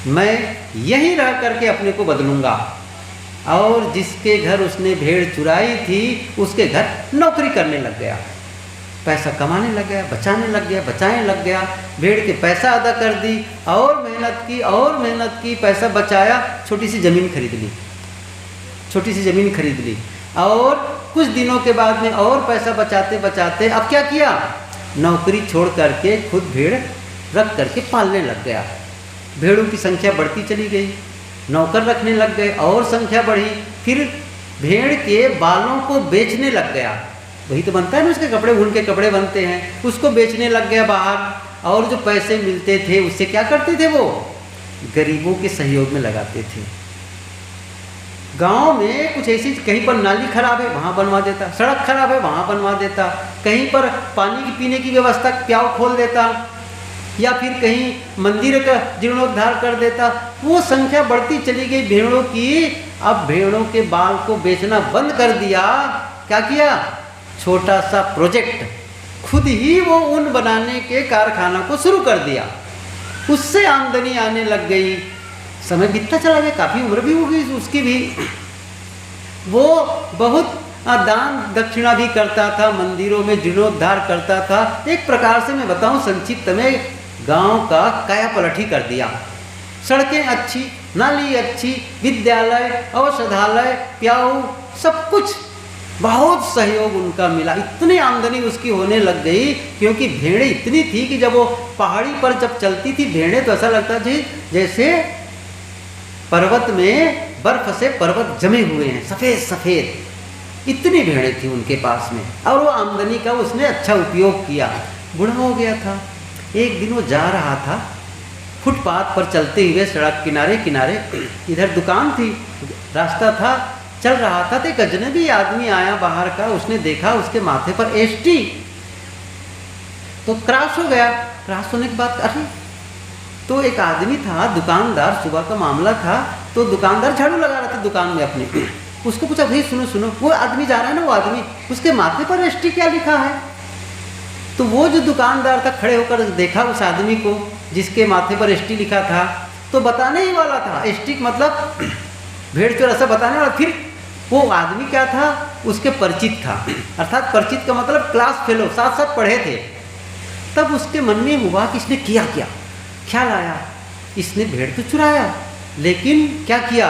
मैं यहीं रह करके अपने को बदलूंगा। और जिसके घर उसने भेड़ चुराई थी उसके घर नौकरी करने लग गया, पैसा कमाने लग गया, बचाने लग गया, भेड़ के पैसा अदा कर दी, और मेहनत की, पैसा बचाया, छोटी सी ज़मीन खरीद ली, और कुछ दिनों के बाद में और पैसा बचाते अब क्या किया, नौकरी छोड़ करके खुद भेड़ रख करके पालने लग गया। भेड़ों की संख्या बढ़ती चली गई, नौकर रखने लग गए और संख्या बढ़ी, फिर भेड़ के बालों को बेचने लग गया। वही तो बनता है ना, उसके कपड़े, ऊन के कपड़े बनते हैं, उसको बेचने लग गया बाहर। और जो पैसे मिलते थे उससे क्या करते थे वो, गरीबों के सहयोग में लगाते थे। गांव में कुछ ऐसी, कहीं पर नाली खराब है वहाँ बनवा देता, सड़क खराब है वहाँ बनवा देता, कहीं पर पानी की पीने की व्यवस्था प्याव खोल देता, या फिर कहीं मंदिर का जीर्णोद्धार कर देता। वो संख्या बढ़ती चली गई भेड़ों की। अब भेड़ों के बाल को बेचना बंद कर दिया। क्या किया, छोटा सा प्रोजेक्ट, खुद ही वो ऊन बनाने के कारखाना को शुरू कर दिया। उससे आमदनी आने लग गई। समय बीतता चला गया, काफ़ी उम्र भी हो गई उसकी भी। वो बहुत दान दक्षिणा भी करता था, मंदिरों में जीर्णोद्धार करता था। एक प्रकार से मैं बताऊं संक्षिप्त में, गांव का काया पलट ही कर दिया। सड़कें अच्छी, नाली अच्छी, विद्यालय, औषधालय, प्याऊ, सब कुछ, बहुत सहयोग उनका मिला। इतनी आमदनी उसकी होने लग गई, क्योंकि भेड़ें इतनी थी कि जब वो पहाड़ी पर जब चलती थी भेड़ें, तो ऐसा लगता था जैसे पर्वत में बर्फ से पर्वत जमे हुए हैं, सफ़ेद सफ़ेद। इतनी भेड़ें थी उनके पास में, और वो आमदनी का उसने अच्छा उपयोग किया। बूढ़ा हो गया था। एक दिन वो जा रहा था फुटपाथ पर चलते हुए, सड़क किनारे किनारे, इधर दुकान थी, रास्ता था, चल रहा था, तो एक अजनबी आदमी आया बाहर का। उसने देखा उसके माथे पर एसटी, तो क्रॉस हो गया। क्रॉस होने के बाद अरे, तो एक आदमी था, दुकानदार, सुबह का मामला था, तो दुकानदार झाड़ू लगा रहा था दुकान में अपने। उसको पूछा, भाई सुनो सुनो, वो आदमी जा रहा है ना, वो आदमी, उसके माथे पर एसटी क्या लिखा है? तो वो जो दुकानदार था खड़े होकर देखा उस आदमी को जिसके माथे पर एसटी लिखा था, तो बताने ही वाला था एसटी मतलब भेड़ चोर, ऐसा बताने वाला। फिर वो आदमी क्या था, उसके परिचित था, अर्थात परिचित का मतलब क्लास फेलो, साथ साथ पढ़े थे। तब उसके मन में हुआ कि इसने किया क्या, ख्याल आया, इसने भेड़ तो चुराया, लेकिन क्या किया,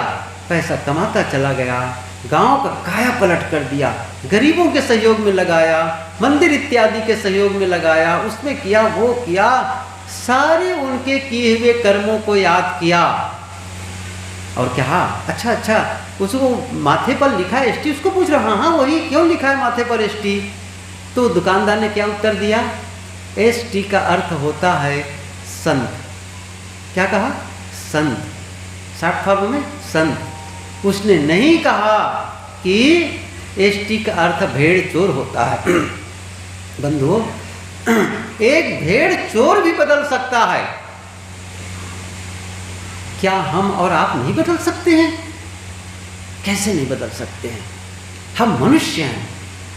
पैसा कमाता चला गया, गांव का काया पलट कर दिया, गरीबों के सहयोग में लगाया, मंदिर इत्यादि के सहयोग में लगाया, उसमें किया, वो किया, सारे उनके किए हुए कर्मों को याद किया। और क्या, अच्छा अच्छा, उसको माथे पर लिखा है एसटी, उसको पूछ रहा, हाँ वही, क्यों लिखा है माथे पर एसटी? तो दुकानदार ने क्या उत्तर दिया, एसटी का अर्थ होता है संत। क्या कहा, संत, शॉर्ट फॉर्म में संत। उसने नहीं कहा कि एसटी का अर्थ भेड़ चोर होता है। बंधुओं, एक भेड़ चोर भी बदल सकता है, क्या हम और आप नहीं बदल सकते हैं? कैसे नहीं बदल सकते हैं? हम मनुष्य हैं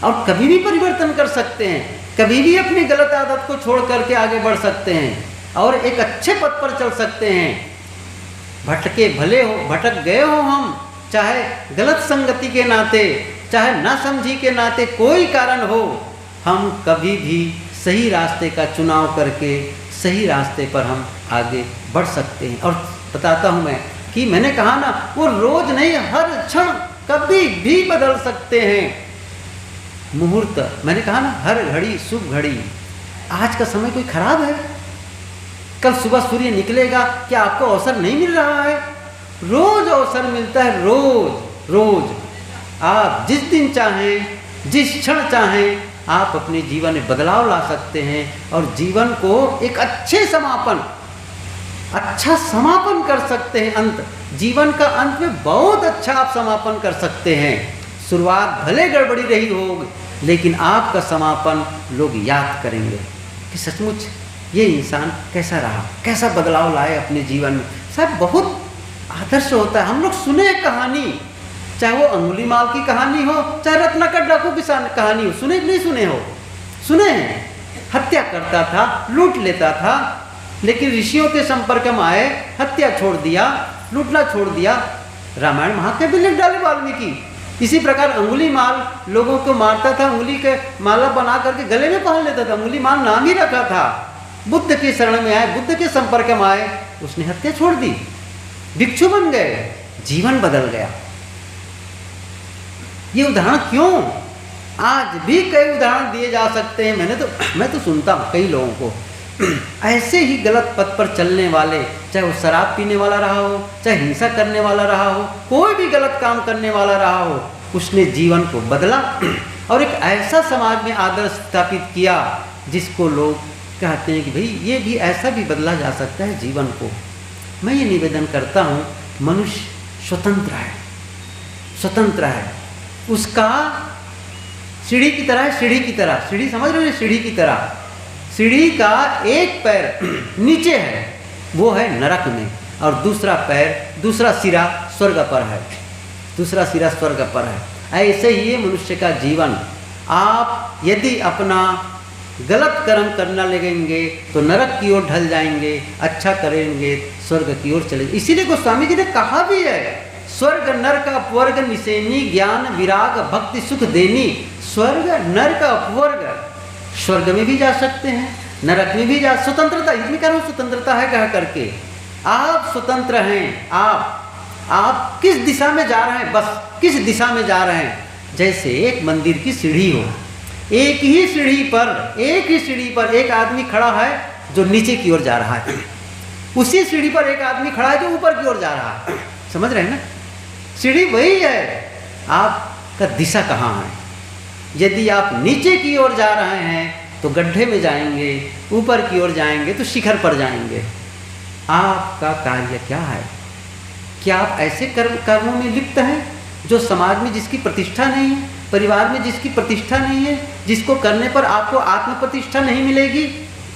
और कभी भी परिवर्तन कर सकते हैं, कभी भी अपनी गलत आदत को छोड़ करके आगे बढ़ सकते हैं और एक अच्छे पथ पर चल सकते हैं। भटके भले हो, भटक गए हो हम, चाहे गलत संगति के नाते, चाहे नासमझी के नाते, कोई कारण हो, हम कभी भी सही रास्ते का चुनाव करके सही रास्ते पर हम आगे बढ़ सकते हैं। और बताता हूँ मैं कि मैंने कहा ना, वो रोज नहीं, हर क्षण कभी भी बदल सकते हैं। मुहूर्त, मैंने कहा ना, हर घड़ी शुभ घड़ी। आज का समय कोई खराब है? कल सुबह सूर्य निकलेगा, क्या आपको अवसर नहीं मिल रहा है? रोज अवसर मिलता है, रोज रोज। आप जिस दिन चाहें, जिस क्षण चाहें, आप अपने जीवन में बदलाव ला सकते हैं और जीवन को एक अच्छा समापन कर सकते हैं। अंत, जीवन का अंत में बहुत अच्छा आप समापन कर सकते हैं। शुरुआत भले गड़बड़ी रही होगी, लेकिन आपका समापन लोग याद करेंगे कि सचमुच ये इंसान कैसा रहा, कैसा बदलाव लाए अपने जीवन में। सब बहुत आदर्श होता है। हम लोग सुने कहानी, चाहे वो अंगुली माल की कहानी हो, चाहे रत्नाकर डाकू की कहानी हो, सुने नहीं सुने हो? सुने हैं। हत्या करता था, लूट लेता था, लेकिन ऋषियों के संपर्क में आए, हत्या छोड़ दिया, लूटना छोड़ दिया, रामायण महाकाव्य लिख डाले वाल्मीकि। इसी प्रकार अंगुली माल लोगों को मारता था, अंगुली के माला बना करके गले में पहन लेता था, अंगुली माल नाम ही रखा था। बुद्ध की शरण में आए, बुद्ध के संपर्क में आए, उसने हत्या छोड़ दी, भिक्षु बन गए, जीवन बदल गया। ये उदाहरण क्यों? आज भी कई उदाहरण दिए जा सकते हैं। मैं तो सुनता हूँ कई लोगों को, ऐसे ही गलत पथ पर चलने वाले, चाहे वो शराब पीने वाला रहा हो, चाहे हिंसा करने वाला रहा हो, कोई भी गलत काम करने वाला रहा हो, उसने जीवन को बदला और एक ऐसा समाज में आदर्श स्थापित किया जिसको लोग कहते हैं कि भाई ये भी ऐसा भी बदला जा सकता है जीवन को। मैं ये निवेदन करता हूँ, मनुष्य स्वतंत्र है, स्वतंत्र है। उसका सीढ़ी की तरह है, सीढ़ी की तरह, सीढ़ी समझ रहे हो, सीढ़ी की तरह, सीढ़ी का एक पैर नीचे है, वो है नरक में, और दूसरा पैर, दूसरा सिरा स्वर्ग पर है, दूसरा सिरा स्वर्ग पर है। ऐसे ही ये मनुष्य का जीवन। आप यदि अपना गलत कर्म करना लगेंगे तो नरक की ओर ढल जाएंगे, अच्छा करेंगे स्वर्ग की ओर चले। इसीलिए गोस्वामी जी ने कहा भी है, स्वर्ग नरक अपवर्ग निसेनी, ज्ञान विराग भक्ति सुख देनी। स्वर्ग नरक अपवर्ग, स्वर्ग में भी जा सकते हैं, नरक में भी जा, स्वतंत्रता, इसलिए कह रहा हूँ स्वतंत्रता है कह करके। आप स्वतंत्र हैं, आप किस दिशा में जा रहे हैं, बस किस दिशा में जा रहे हैं। जैसे एक मंदिर की सीढ़ी हो, एक ही सीढ़ी पर एक आदमी खड़ा है जो नीचे की ओर जा रहा है, उसी सीढ़ी पर एक आदमी खड़ा है जो ऊपर की ओर जा रहा है। समझ रहे हैं ना, सीढ़ी वही है, आपका दिशा कहाँ है। यदि आप नीचे की ओर जा रहे हैं तो गड्ढे में जाएंगे, ऊपर की ओर जाएंगे तो शिखर पर जाएंगे। आपका कार्य क्या है? क्या आप ऐसे कर्मों में लिप्त हैं जो समाज में जिसकी प्रतिष्ठा नहीं है, परिवार में जिसकी प्रतिष्ठा नहीं है, जिसको करने पर आपको आत्म प्रतिष्ठा नहीं मिलेगी?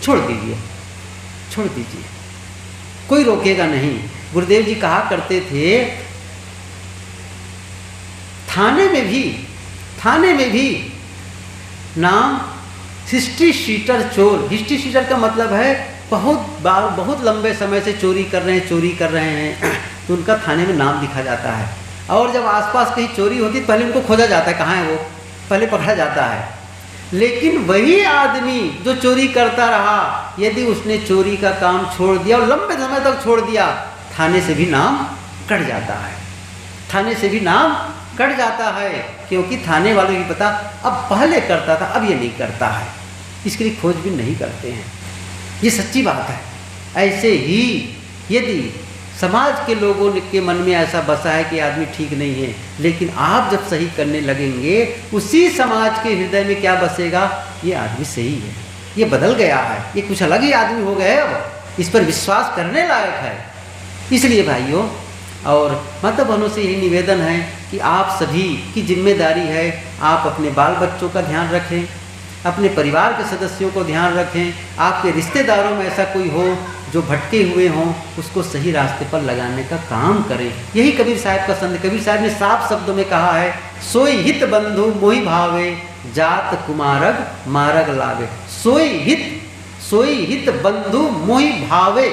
छोड़ दीजिए, छोड़ दीजिए, कोई रोकेगा नहीं। गुरुदेव जी कहा करते थे, थाने में भी नाम हिस्ट्री शीटर चोर। हिस्ट्री शीटर का मतलब है बहुत लंबे समय से चोरी कर रहे हैं तो उनका थाने में नाम लिखा जाता है। और जब आसपास कहीं चोरी होती तो पहले उनको खोजा जाता है, कहाँ है वो, पहले पकड़ा जाता है। लेकिन वही आदमी जो चोरी करता रहा, यदि उसने चोरी का काम छोड़ दिया और लंबे समय तक छोड़ दिया, थाने से भी नाम कट जाता है, थाने से भी नाम कट जाता है। क्योंकि थाने वालों की पता, अब पहले करता था अब ये नहीं करता है, इसके लिए खोजबीन नहीं करते हैं। ये सच्ची बात है। ऐसे ही यदि समाज के लोगों के मन में ऐसा बसा है कि आदमी ठीक नहीं है, लेकिन आप जब सही करने लगेंगे, उसी समाज के हृदय में क्या बसेगा, ये आदमी सही है, ये बदल गया है, ये कुछ अलग ही आदमी हो गया है, अब इस पर विश्वास करने लायक है। इसलिए भाइयों और माता बहनों से यही निवेदन है कि आप सभी की जिम्मेदारी है, आप अपने बाल बच्चों का ध्यान रखें, अपने परिवार के सदस्यों को ध्यान रखें। आपके रिश्तेदारों में ऐसा कोई हो जो भटके हुए हों, उसको सही रास्ते पर लगाने का काम करें। यही कबीर साहब का संदेश। कबीर साहब ने साफ शब्दों में कहा है, सोई हित बंधु मोहि भावे, जात कुमारग मारग लागे। सोई हित बंधु मोहि भावे।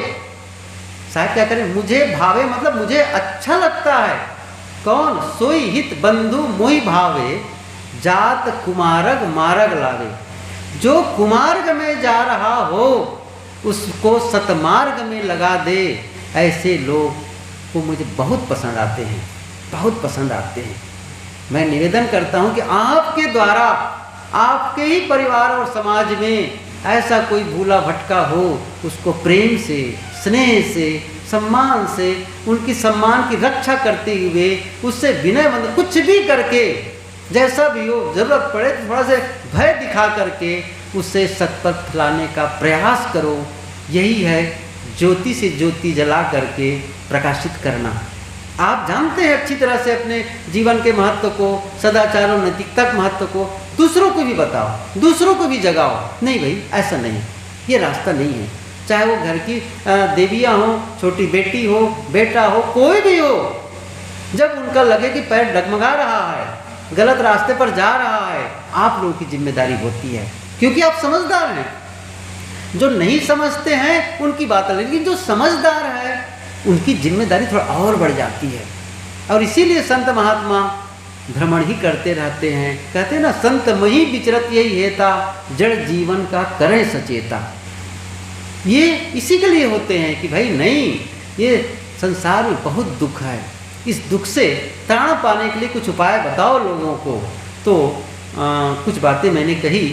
साहब क्या करें, मुझे भावे मतलब मुझे अच्छा लगता है। कौन? सोई हित बंधु मोहि भावे, जात कुमारग मारग लागे। जो कुमार्ग में जा रहा हो उसको सतमार्ग में लगा दे। ऐसे लोग को मुझे बहुत पसंद आते हैं, बहुत पसंद आते हैं। मैं निवेदन करता हूं कि आपके द्वारा आपके ही परिवार और समाज में ऐसा कोई भूला भटका हो, उसको प्रेम से, स्नेह से, सम्मान से, उनकी सम्मान की रक्षा करते हुए, उससे विनय मंद कुछ भी करके, जैसा भी हो, जरूरत पड़े तो थोड़ा से भय दिखा करके उसे सतपथ लाने का प्रयास करो। यही है ज्योति से ज्योति जला करके प्रकाशित करना। आप जानते हैं अच्छी तरह से अपने जीवन के महत्व को, सदाचार और नैतिकता के महत्व को, दूसरों को भी बताओ, दूसरों को भी जगाओ। नहीं भाई ऐसा नहीं, ये रास्ता नहीं है। चाहे वो घर की देवियाँ हो, छोटी बेटी हो, बेटा हो, कोई भी हो, जब उनका लगे कि पैर डगमगा रहा है, गलत रास्ते पर जा रहा है, आप लोगों की जिम्मेदारी होती है, क्योंकि आप समझदार हैं। जो नहीं समझते हैं उनकी बात है, लेकिन जो समझदार है उनकी जिम्मेदारी थोड़ा और बढ़ जाती है। और इसीलिए संत महात्मा भ्रमण ही करते रहते हैं। कहते हैं ना, संत मही विचरत यही हेता, जड़ जीवन का करें सचेता। ये इसी के लिए होते हैं कि भाई नहीं, ये संसार में बहुत दुख है, इस दुख से त्राण पाने के लिए कुछ उपाय बताओ लोगों को। तो कुछ बातें मैंने कही,